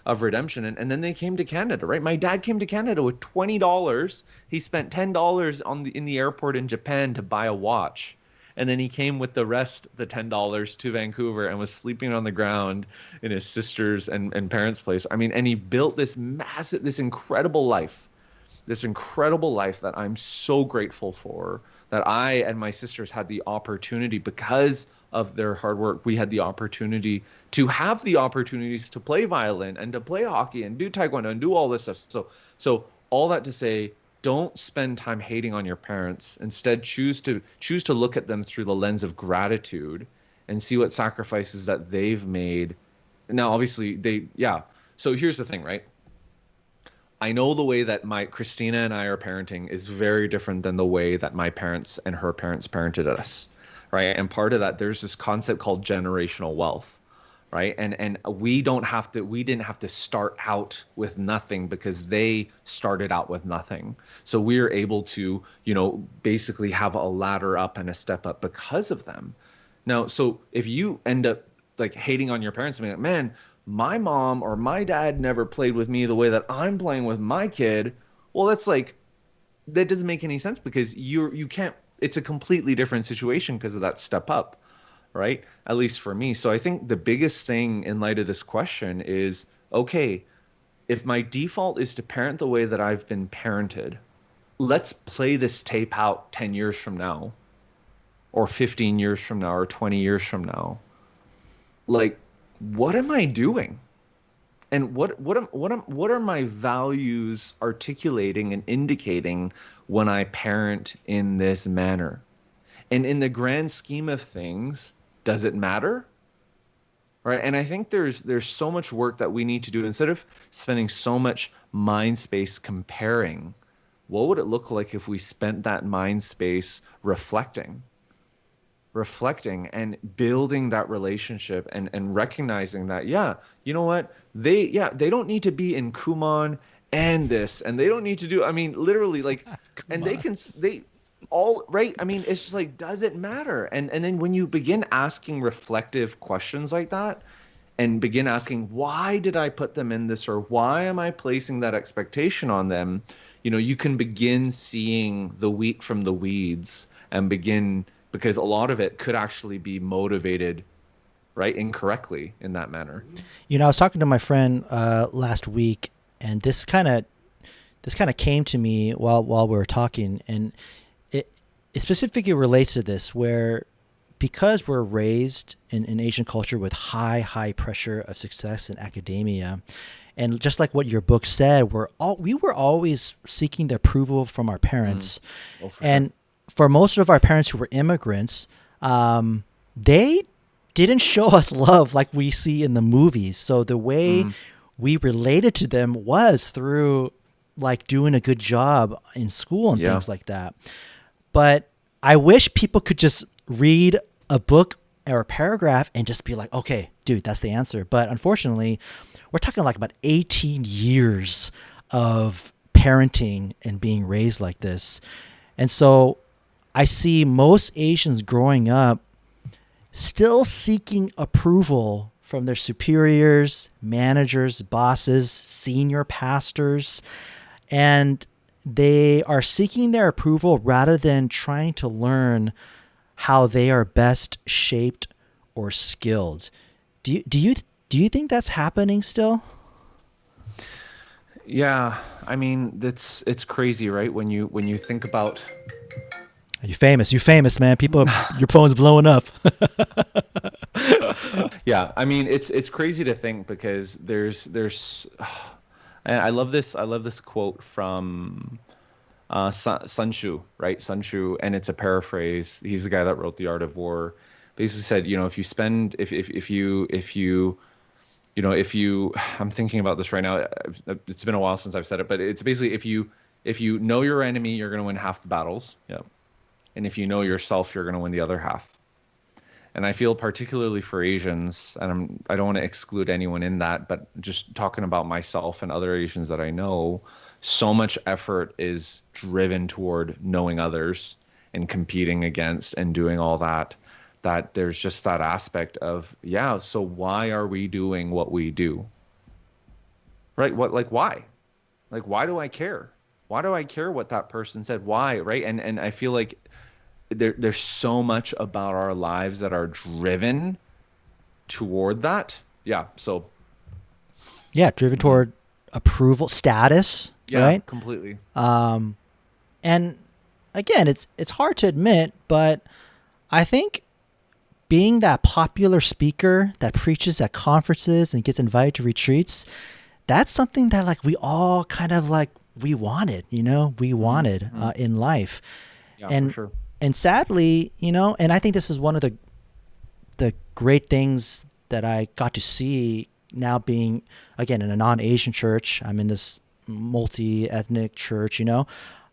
of redemption. And then they came to Canada, right? My dad came to Canada with $20. He spent $10 in the airport in Japan to buy a watch. And then he came with the rest, the $10, to Vancouver and was sleeping on the ground in his sister's and parents' place. I mean, and he built this incredible life that I'm so grateful for, that I and my sisters had the opportunity, because of their hard work, we had the opportunity to have the opportunities to play violin and to play hockey and do taekwondo and do all this stuff. So all that to say, don't spend time hating on your parents. Instead, choose to look at them through the lens of gratitude and see what sacrifices that they've made. Now, obviously, yeah. So here's the thing, right? I know the way that my Christina and I are parenting is very different than the way that my parents and her parents parented us, right? And part of that, there's this concept called generational wealth, right? And we didn't have to start out with nothing, because they started out with nothing. So we're able to, basically have a ladder up and a step up because of them. Now, so if you end up like hating on your parents and being like, man, my mom or my dad never played with me the way that I'm playing with my kid, well, that doesn't make any sense, because you can't, it's a completely different situation because of that step up, right? At least for me. So I think the biggest thing in light of this question is, okay, if my default is to parent the way that I've been parented, let's play this tape out 10 years from now, or 15 years from now, or 20 years from now. Like, what am I doing? And what are my values articulating and indicating when I parent in this manner? And in the grand scheme of things, does it matter? Right? And I think there's so much work that we need to do. Instead of spending so much mind space comparing, what would it look like if we spent that mind space reflecting? reflecting and building that relationship and recognizing that, yeah, you know what? They don't need to be in Kumon and this, and they don't need to do, I mean, literally, like, Come and they on. can, they all, right? I mean, it's just like, does it matter? And then when you begin asking reflective questions like that, and begin asking, why did I put them in this, or why am I placing that expectation on them? You can begin seeing the wheat from the weeds and begin, because a lot of it could actually be motivated, right, incorrectly in that manner. I was talking to my friend last week, and this kind of came to me while we were talking, and it specifically relates to this, where because we're raised in Asian culture with high pressure of success in academia, and just like what your book said, we were always seeking the approval from our Mm. parents, Oh, for sure. and for most of our parents who were immigrants, they didn't show us love like we see in the movies. So the way Mm. we related to them was through like doing a good job in school and Yeah. things like that. But I wish people could just read a book or a paragraph and just be like, okay, dude, that's the answer. But unfortunately, we're talking like about 18 years of parenting and being raised like this. And so I see most Asians growing up still seeking approval from their superiors, managers, bosses, senior pastors, and they are seeking their approval rather than trying to learn how they are best shaped or skilled. Do you think that's happening still? Yeah. I mean, it's crazy, right? When you think about, You famous man. People, your phone's blowing up. yeah, I mean, it's crazy to think, because there's and I love this quote from Sun Tzu, right? Sun Tzu, and it's a paraphrase. He's the guy that wrote The Art of War. Basically said, if you spend, if you, I'm thinking about this right now. It's been a while since I've said it, but it's basically, if you know your enemy, you're going to win half the battles. Yeah. And if you know yourself, you're going to win the other half. And I feel particularly for Asians, and I don't want to exclude anyone in that, but just talking about myself and other Asians that I know, so much effort is driven toward knowing others and competing against and doing all that, that there's just that aspect of, yeah, so why are we doing what we do? Right? Why? Like, why do I care? Why do I care what that person said? Why? Right? And I feel like there's so much about our lives that are driven toward that. Yeah. So, Yeah, driven mhm. toward approval, status, Yeah, right? completely. Um, and again, it's hard to admit, but I think being that popular speaker that preaches at conferences and gets invited to retreats, that's something that like we all kind of like we Hmm. wanted Hmm. in life, Yeah, for and sure. and sadly, and I think this is one of the great things that I got to see now being again in a non-Asian church. I'm in this multi-ethnic church,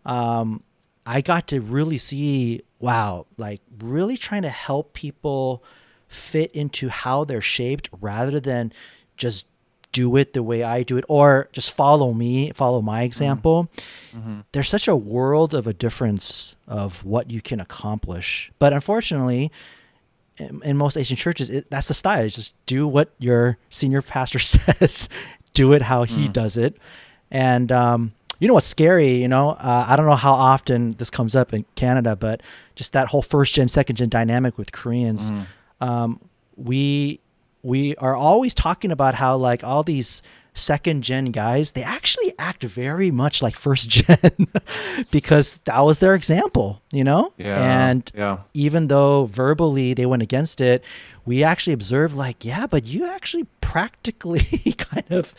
um, I got to really see, wow, like really trying to help people fit into how they're shaped rather than just do it the way I do it or just follow my Mm-hmm. example. Mm-hmm. There's such a world of a difference of what you can accomplish. But unfortunately, in most Asian churches, that's the style. It's just do what your senior pastor says, do it how he Mm. does it. And you know what's scary? I don't know how often this comes up in Canada, but just that whole first gen, second gen dynamic with Koreans. Mm. Um, we we are always talking about how like all these second gen guys, they actually act very much like first gen because that was their example. Yeah. And Yeah. even though verbally they went against it, we actually observed like, yeah, but you actually practically kind of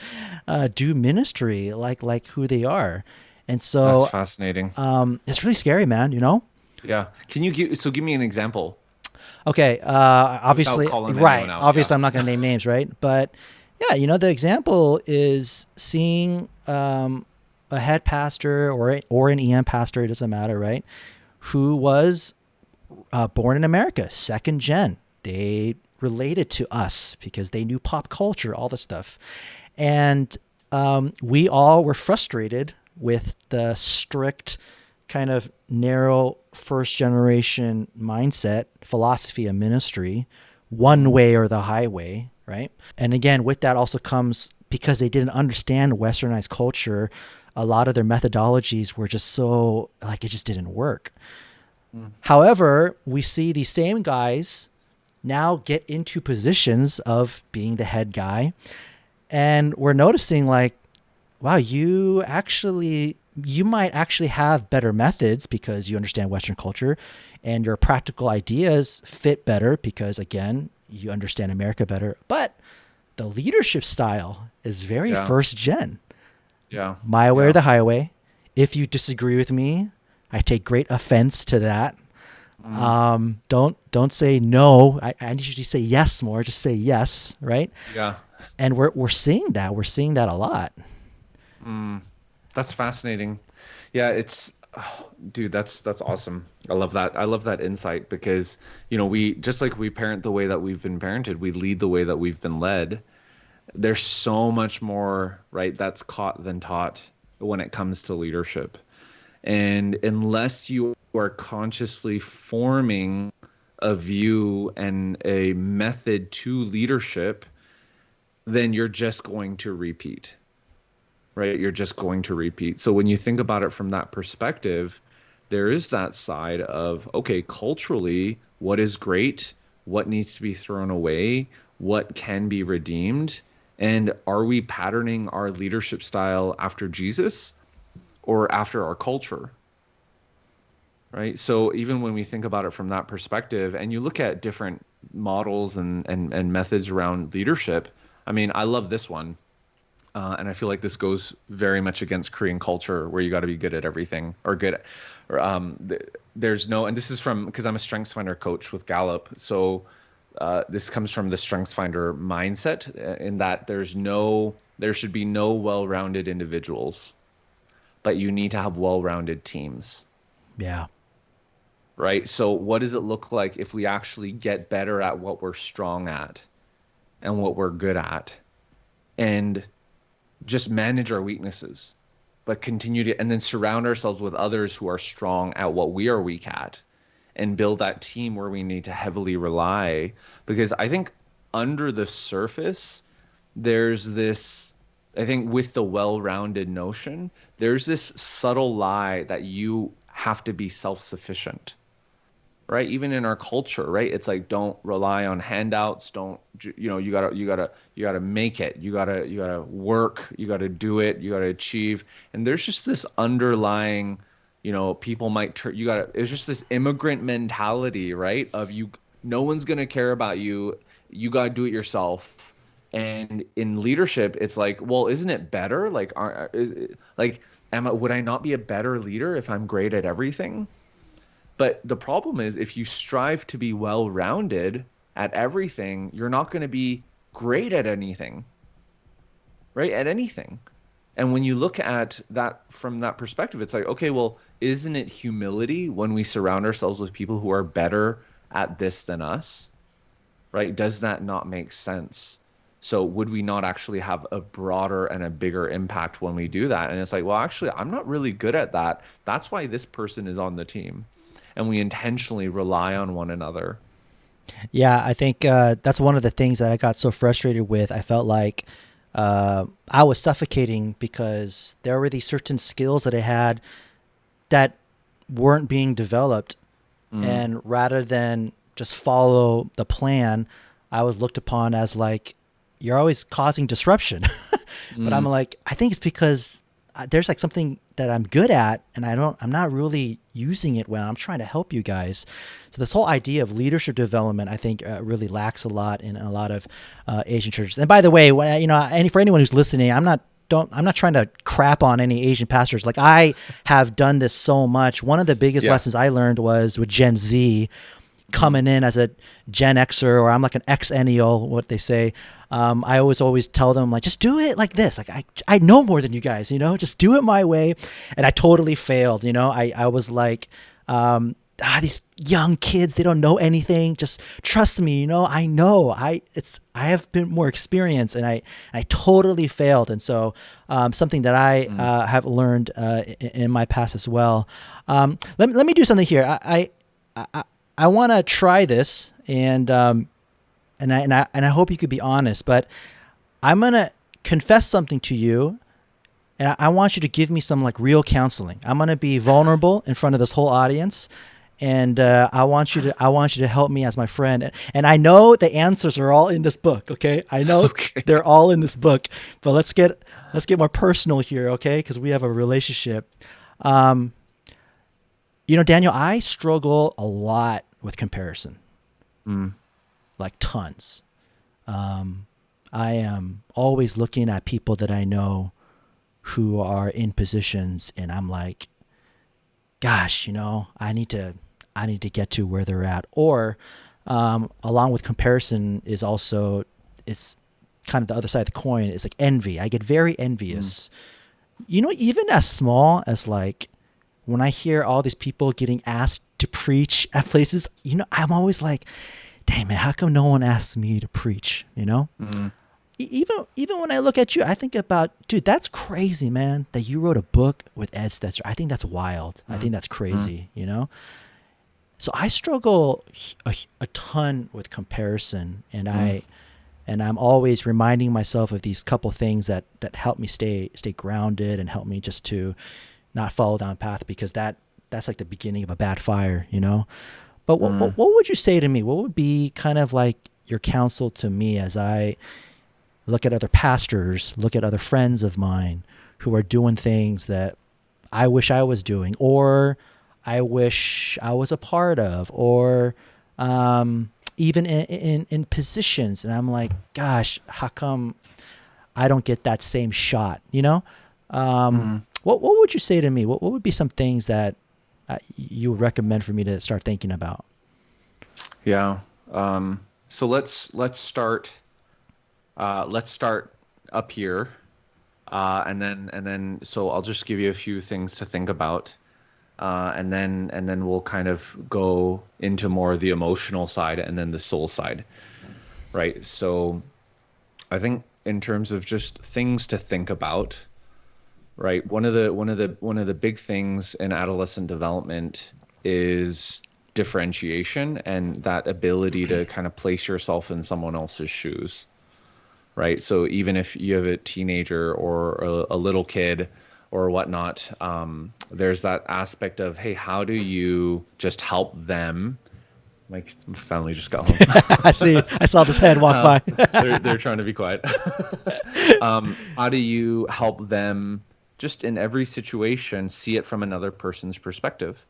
do ministry like who they are. And That's so fascinating. it's really scary, man. Yeah. Can you give me an example Okay, without obviously, calling anyone right. out? Yeah. Obviously, I'm not going to name names, right? But yeah, the example is seeing a head pastor or an EM pastor, it doesn't matter, right? Who was born in America, second gen. They related to us because they knew pop culture, all the stuff. And we all were frustrated with the strict, kind of narrow first generation mindset, philosophy of ministry, one way or the highway, right? And again, with that also comes, because they didn't understand westernized culture, a lot of their methodologies were just so, like, it just didn't work. However, we see these same guys now get into positions of being the head guy, and we're noticing, like, wow, you might actually have better methods because you understand Western culture, and your practical ideas fit better because, again, you understand America better. But the leadership style is very first gen. Yeah. My way or the highway. If you disagree with me, I take great offense to that. Don't say no. I need you to say yes more. Just say yes, right? Yeah. And we're seeing that. We're seeing that a lot. That's fascinating. Yeah, dude, that's awesome. I love that. I love that insight because, we, just like we parent the way that we've been parented, we lead the way that we've been led. There's so much more, right, that's caught than taught when it comes to leadership. And unless you are consciously forming a view and a method to leadership, then you're just going to repeat, right? You're just going to repeat. So when you think about it from that perspective, there is that side of, okay, culturally, what is great? What needs to be thrown away? What can be redeemed? And are we patterning our leadership style after Jesus or after our culture? Right? So even when we think about it from that perspective, and you look at different models and methods around leadership, I mean, I love this one. And I feel like this goes very much against Korean culture, where you got to be good at everything, or good at, there's no, and this is from, because I'm a StrengthsFinder coach with Gallup. So this comes from the StrengthsFinder mindset, in that there should be no well-rounded individuals, but you need to have well-rounded teams. Yeah. Right. So what does it look like if we actually get better at what we're strong at and what we're good at, and just manage our weaknesses, but continue to, and then surround ourselves with others who are strong at what we are weak at, and build that team where we need to heavily rely. Because I think under the surface, there's this, I think with the well-rounded notion, there's this subtle lie that you have to be self-sufficient, right? Even in our culture, right? It's like, don't rely on handouts. Don't, you gotta make it. You gotta work. You gotta do it. You gotta achieve. And there's just this underlying, people might turn, it's just this immigrant mentality, right? Of no one's going to care about you. You got to do it yourself. And in leadership, it's like, well, isn't it better? Like, would I not be a better leader if I'm great at everything? But the problem is, if you strive to be well-rounded at everything, you're not going to be great at anything, right? At anything. And when you look at that from that perspective, it's like, okay, well, isn't it humility when we surround ourselves with people who are better at this than us, right? Does that not make sense? So would we not actually have a broader and a bigger impact when we do that? And it's like, well, actually, I'm not really good at that. That's why this person is on the team. And we intentionally rely on one another. Yeah, I think that's one of the things that I got so frustrated with. I felt like I was suffocating because there were these certain skills that I had that weren't being developed. And rather than just follow the plan, I was looked upon as like, you're always causing disruption. But I'm like, I think it's because there's like something that I'm good at, and I'm not really using it well. I'm trying to help you guys. So this whole idea of leadership development, I think, really lacks a lot in a lot of Asian churches. And by the way, and for anyone who's listening, I'm not trying to crap on any Asian pastors. Like, I have done this so much. One of the biggest lessons I learned was with Gen Z, coming in as a Gen Xer, or I'm like an Xennial, what they say. I always tell them, like, just do it like this. Like, I know more than you guys, just do it my way. And I totally failed. I was like, these young kids, they don't know anything. Just trust me, I know. I have been more experienced, and I totally failed. And so something that I have learned in my past as well. Let me do something here. I want to try this, and I hope you could be honest, but I'm gonna confess something to you, and I want you to give me some like real counseling. I'm gonna be vulnerable in front of this whole audience, and I want you to help me as my friend. And I know the answers are all in this book. Okay, I know they're all in this book, but let's get more personal here, okay? Because we have a relationship. Daniel, I struggle a lot with comparison, like tons. I am always looking at people that I know who are in positions, and I'm like, gosh, I need to get to where they're at. Or along with comparison is also, it's kind of the other side of the coin, is like envy. I get very envious. Even as small as like when I hear all these people getting asked to preach at places, I'm always like, dang man, how come no one asks me to preach? Even when I look at you, I think about, dude, that's crazy, man, that you wrote a book with Ed Stetzer. I think that's wild. I think that's crazy, So I struggle a ton with comparison, and I'm always reminding myself of these couple things that help me stay grounded and help me just to not follow down path, because that's like the beginning of a bad fire, But what would you say to me? What would be kind of like your counsel to me as I look at other pastors, look at other friends of mine who are doing things that I wish I was doing, or I wish I was a part of, or even in positions, and I'm like, gosh, how come I don't get that same shot? What would you say to me? What would be some things that you would recommend for me to start thinking about? Yeah. So let's start. Let's start up here, and then. So I'll just give you a few things to think about, and then we'll kind of go into more of the emotional side and then the soul side, right? So I think in terms of just things to think about, right? One of the big things in adolescent development is differentiation and that ability to kind of place yourself in someone else's shoes, right? So even if you have a teenager or a little kid or whatnot, there's that aspect of, hey, how do you just help them? My family just got home. I saw this head walk by. they're trying to be quiet. How do you help them just in every situation see it from another person's perspective,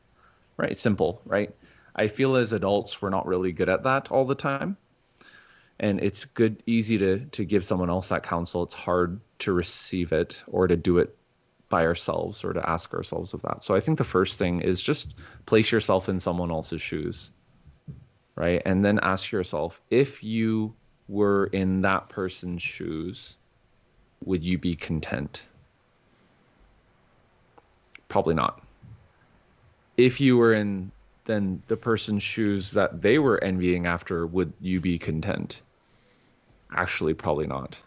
right? Simple, right? I feel as adults, we're not really good at that all the time. And it's easy to give someone else that counsel. It's hard to receive it or to do it by ourselves or to ask ourselves of that. So I think the first thing is just place yourself in someone else's shoes, right? And then ask yourself, if you were in that person's shoes, would you be content? Probably not. If you were in then the person's shoes that they were envying after, would you be content? Actually, probably not.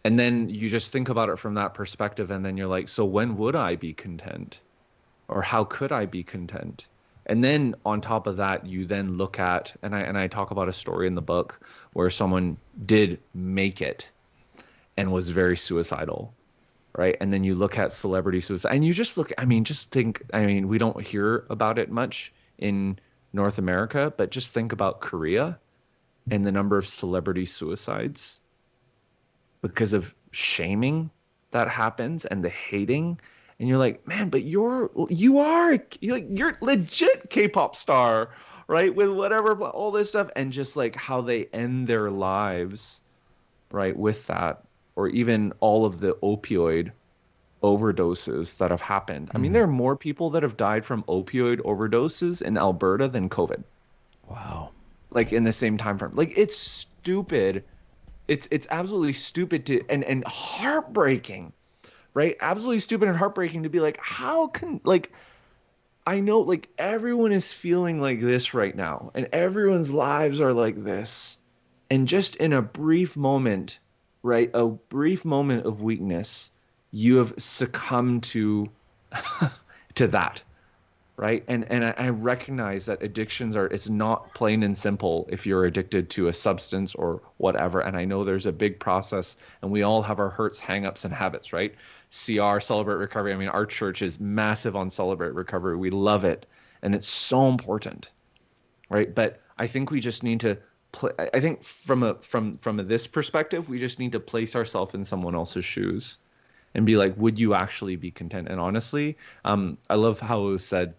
And then you just think about it from that perspective, and then you're like, so when would I be content? Or how could I be content? And then on top of that, you then look at, and I talk about a story in the book where someone did make it and was very suicidal, right? And then you look at celebrity suicide, and you just look, just think, we don't hear about it much in North America, but just think about Korea and the number of celebrity suicides because of shaming that happens and the hating. And you're like, man, but you're legit K-pop star, right? With whatever, all this stuff, and just like how they end their lives, right? With that, or even all of the opioid overdoses that have happened. There are more people that have died from opioid overdoses in Alberta than COVID. Wow. Like in the same time frame. Like, it's stupid. It's absolutely stupid and heartbreaking, right? Absolutely stupid and heartbreaking to be like, how can, like, I know like everyone is feeling like this right now, and everyone's lives are like this. And just in a brief moment, right, a brief moment of weakness, you have succumbed to to that, right? And I recognize that addictions are, it's not plain and simple if you're addicted to a substance or whatever. And I know there's a big process, and we all have our hurts, hangups, and habits, right? CR, Celebrate Recovery. I mean, our church is massive on Celebrate Recovery. We love it, and it's so important, right? But I think we just need to I think from this perspective, we just need to place ourselves in someone else's shoes and be like, would you actually be content? And honestly, I love how it was said,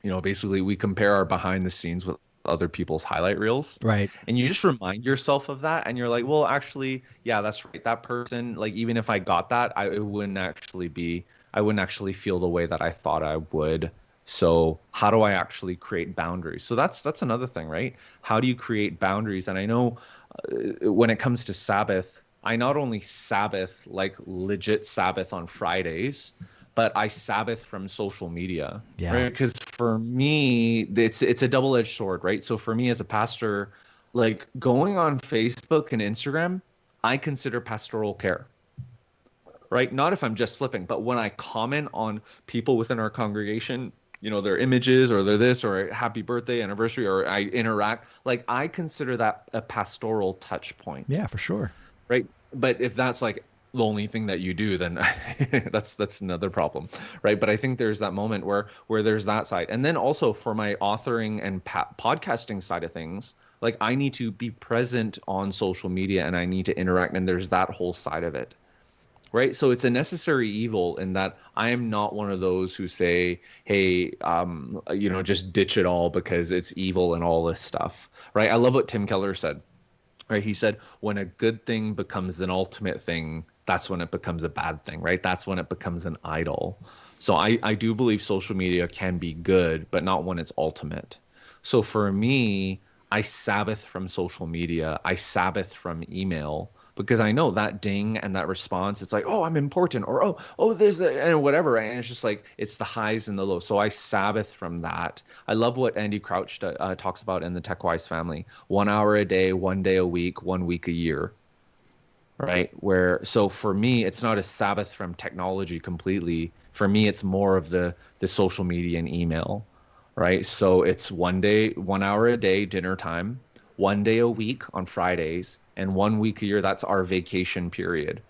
basically we compare our behind the scenes with other people's highlight reels. Right. And you just remind yourself of that, and you're like, well, actually, yeah, that's right. That person, like, even if I got that, I wouldn't actually feel the way that I thought I would. So how do I actually create boundaries? So that's another thing, right? How do you create boundaries? And I know when it comes to Sabbath, I not only Sabbath, like legit Sabbath on Fridays, but I Sabbath from social media, Yeah. right? Because for me, it's a double-edged sword, right? So for me as a pastor, like going on Facebook and Instagram, I consider pastoral care, right? Not if I'm just flipping, but when I comment on people within our congregation, their images or their this or happy birthday, anniversary, or I interact, like I consider that a pastoral touch point. Yeah, for sure. Right. But if that's like the only thing that you do, then that's another problem. Right. But I think there's that moment where there's that side. And then also for my authoring and podcasting side of things, like I need to be present on social media and I need to interact. And there's that whole side of it. Right. So it's a necessary evil in that I am not one of those who say, hey, just ditch it all because it's evil and all this stuff. Right. I love what Tim Keller said. Right. He said, when a good thing becomes an ultimate thing, that's when it becomes a bad thing. Right. That's when it becomes an idol. So I do believe social media can be good, but not when it's ultimate. So for me, I Sabbath from social media. I Sabbath from email. Because I know that ding and that response, it's like, oh, I'm important, or this, that, and whatever. And it's just like, it's the highs and the lows. So I Sabbath from that. I love what Andy Crouch talks about in the TechWise family: 1 hour a day, 1 day a week, 1 week a year. Right. So for me, it's not a Sabbath from technology completely. For me, it's more of the social media and email. Right. So it's 1 hour a day, dinner time, 1 day a week on Fridays, and 1 week a year. That's our vacation period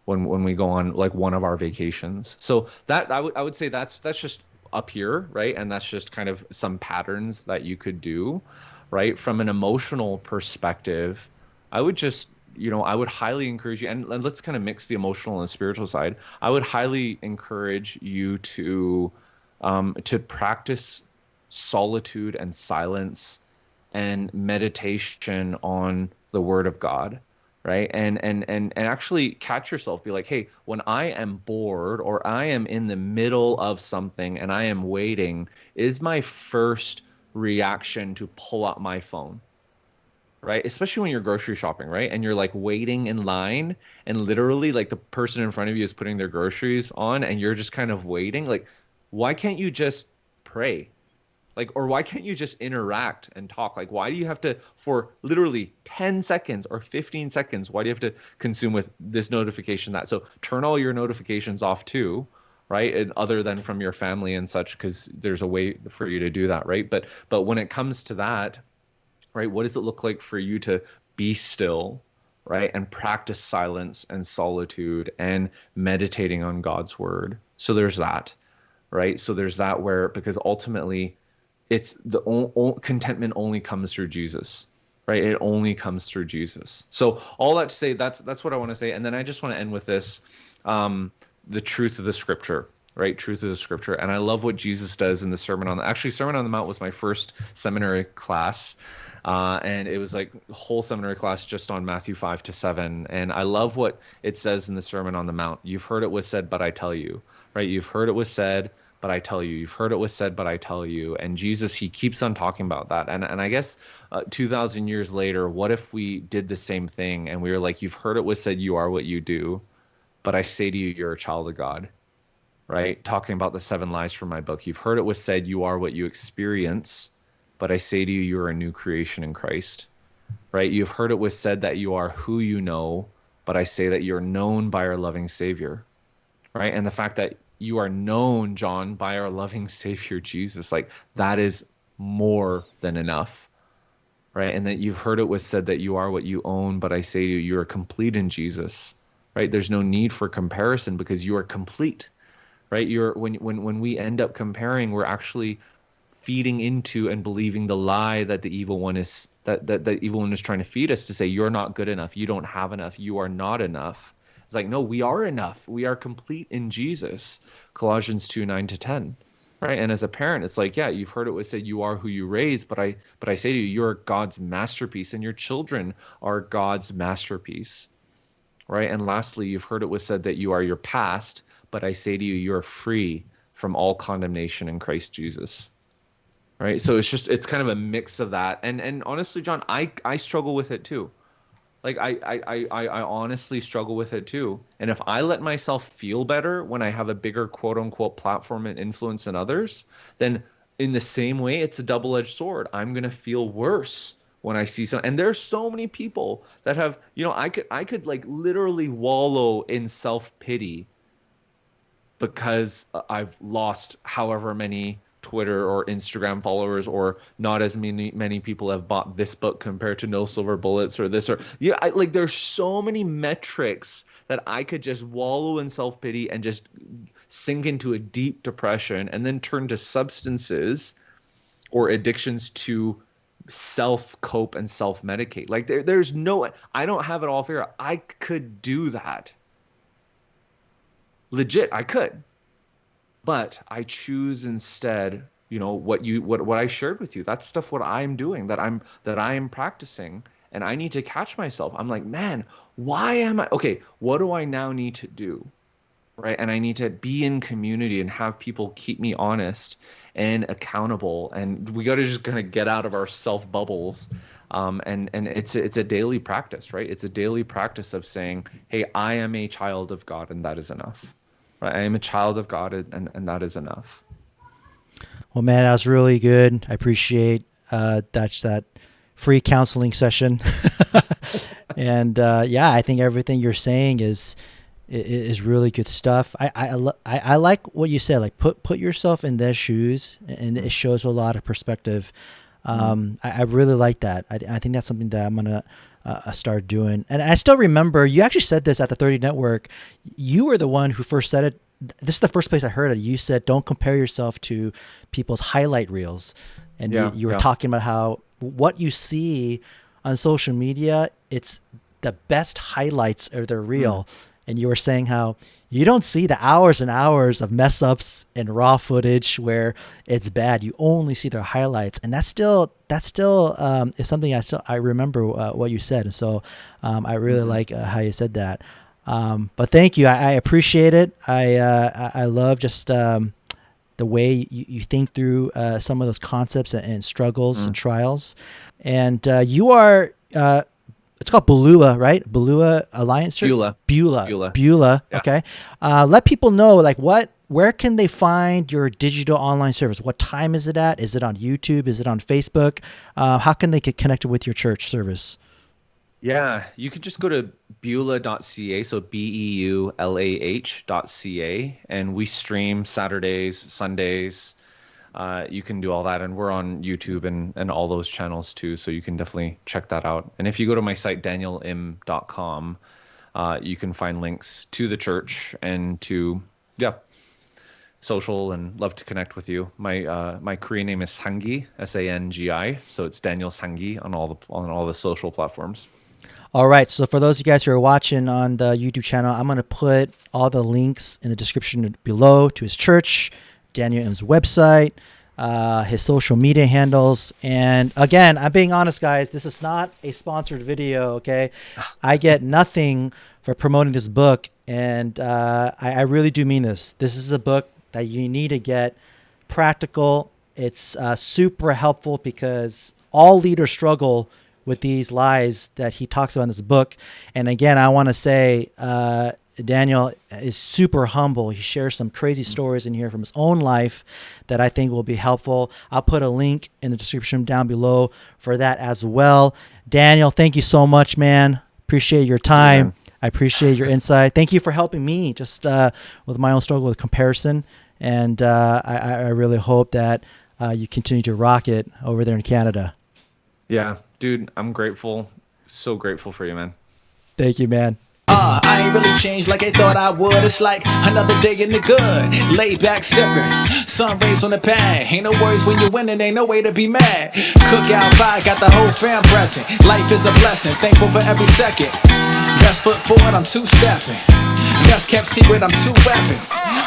when we go on like one of our vacations. So that I would say that's just up here, right? And that's just kind of some patterns that you could do, right? From an emotional perspective, I would just, I would highly encourage you, and let's kind of mix the emotional and spiritual side. I would highly encourage you to practice solitude and silence and meditation on the Word of God, right? And actually catch yourself, be like, hey, when I am bored or I am in the middle of something and I am waiting, is my first reaction to pull out my phone, right? Especially when you're grocery shopping, right? And you're like waiting in line and literally like the person in front of you is putting their groceries on and you're just kind of waiting. Like, why can't you just pray? Like, or why can't you just interact and talk? Like, why do you have to, for literally 10 seconds or 15 seconds, why do you have to consume with this notification, that? So turn all your notifications off too, right? And other than from your family and such, because there's a way for you to do that, right? But when it comes to that, right, what does it look like for you to be still, right? And practice silence and solitude and meditating on God's word. So there's that, right? So there's that because ultimately, it's contentment only comes through Jesus, right? It only comes through Jesus. So all that to say, that's what I want to say. And then I just want to end with this, the truth of the scripture, right? Truth of the scripture. And I love what Jesus does in the Sermon on the Mount was my first seminary class. And it was like a whole seminary class just on Matthew 5-7. And I love what it says in the Sermon on the Mount. You've heard it was said, but I tell you, right? You've heard it was said, but I tell you. You've heard it was said, but I tell you. And Jesus, he keeps on talking about that. And I guess 2,000 years later, what if we did the same thing and we were like, you've heard it was said, you are what you do, but I say to you, you're a child of God, right? Talking about the 7 lies from my book. You've heard it was said, you are what you experience, but I say to you, you are a new creation in Christ, right? You've heard it was said that you are who you know, but I say that you're known by our loving Savior, right? And the fact that you are known, John, by our loving Savior, Jesus, like that is more than enough, right? And that you've heard it was said that you are what you own, but I say to you, you are complete in Jesus, right? There's no need for comparison because you are complete, right? You're when we end up comparing, we're actually feeding into and believing the lie that the evil one is that the evil one is trying to feed us to say you're not good enough, you don't have enough, you are not enough. It's like, no, we are enough. We are complete in Jesus. Colossians 2:9-10. Right. And as a parent, it's like, yeah, you've heard it was said you are who you raise, but I say to you, you're God's masterpiece and your children are God's masterpiece. Right. And lastly, you've heard it was said that you are your past, but I say to you, you're free from all condemnation in Christ Jesus. Right. So it's kind of a mix of that. And honestly, John, I struggle with it too. Like I honestly struggle with it too. And if I let myself feel better when I have a bigger quote unquote platform and influence than others, then in the same way, it's a double-edged sword. I'm gonna feel worse when I see some. And there's so many people that have, I could like literally wallow in self-pity because I've lost however many Twitter or Instagram followers, or not as many people have bought this book compared to No Silver Bullets or this, or like there's so many metrics that I could just wallow in self-pity and just sink into a deep depression and then turn to substances or addictions to self-cope and self-medicate. Like there's no, I don't have it all figured out. I could do that. Legit, I could. But I choose instead, what I shared with you. That's stuff what I'm doing, that I am practicing, and I need to catch myself. I'm like, man, why am I okay? What do I now need to do? Right? And I need to be in community and have people keep me honest and accountable. And we got to just kind of get out of our self bubbles. And it's a daily practice, right? It's a daily practice of saying, hey, I am a child of God, and that is enough. Right? I am a child of God, and that is enough. Well, man, that was really good. I appreciate that free counseling session. And I think everything you're saying is really good stuff. I like what you said. Like put yourself in their shoes, and it shows a lot of perspective. I really like that. I think that's something that I'm gonna start doing. And I still remember you actually said this at the 30 Network. You were the one who first said it. This is the first place I heard it. You said, don't compare yourself to people's highlight reels. And you were talking about how what you see on social media, it's the best highlights of their reel. And you were saying how you don't see the hours and hours of mess ups and raw footage where it's bad. You only see their highlights, and that still is something I remember what you said. And so I really like how you said that. But thank you. I appreciate it. I love just the way you think through some of those concepts and struggles and trials. And you are. It's called Beulah, right? Beulah Alliance Church? Beulah. Yeah. Okay. Let people know, like, where can they find your digital online service? What time is it at? Is it on YouTube? Is it on Facebook? How can they get connected with your church service? Yeah, you could just go to beulah.ca, so BEULAH.ca, and we stream Saturdays, Sundays. You can do all that, and we're on YouTube and all those channels too, so you can definitely check that out. And if you go to my site danielim.com, you can find links to the church and to social, and love to connect with you. My Korean name is Sangi, Sangi, so it's Daniel Sangi on all the social platforms. All right. So for those of you guys who are watching on the YouTube channel, I'm going to put all the links in the description below to his church, Daniel M's website, his social media handles. And again, I'm being honest, guys, this is not a sponsored video, okay? I get nothing for promoting this book. And I really do mean this. This is a book that you need to get practical. It's super helpful because all leaders struggle with these lies that he talks about in this book. And again, I want to say Daniel is super humble. He shares some crazy stories in here from his own life that I think will be helpful. I'll put a link in the description down below for that as well. Daniel, thank you so much, man. Appreciate your time. Yeah. I appreciate your insight. Thank you for helping me just with my own struggle with comparison. And I really hope that you continue to rock it over there in Canada. Yeah, dude, I'm grateful. So grateful for you, man. Thank you, man. I ain't really changed like I thought I would. It's like another day in the good. Laid back sipping, sun rays on the pad. Ain't no worries when you're winning, ain't no way to be mad. Cookout vibe, got the whole fam present. Life is a blessing, thankful for every second. Best foot forward, I'm two-stepping. Best kept secret, I'm two weapons.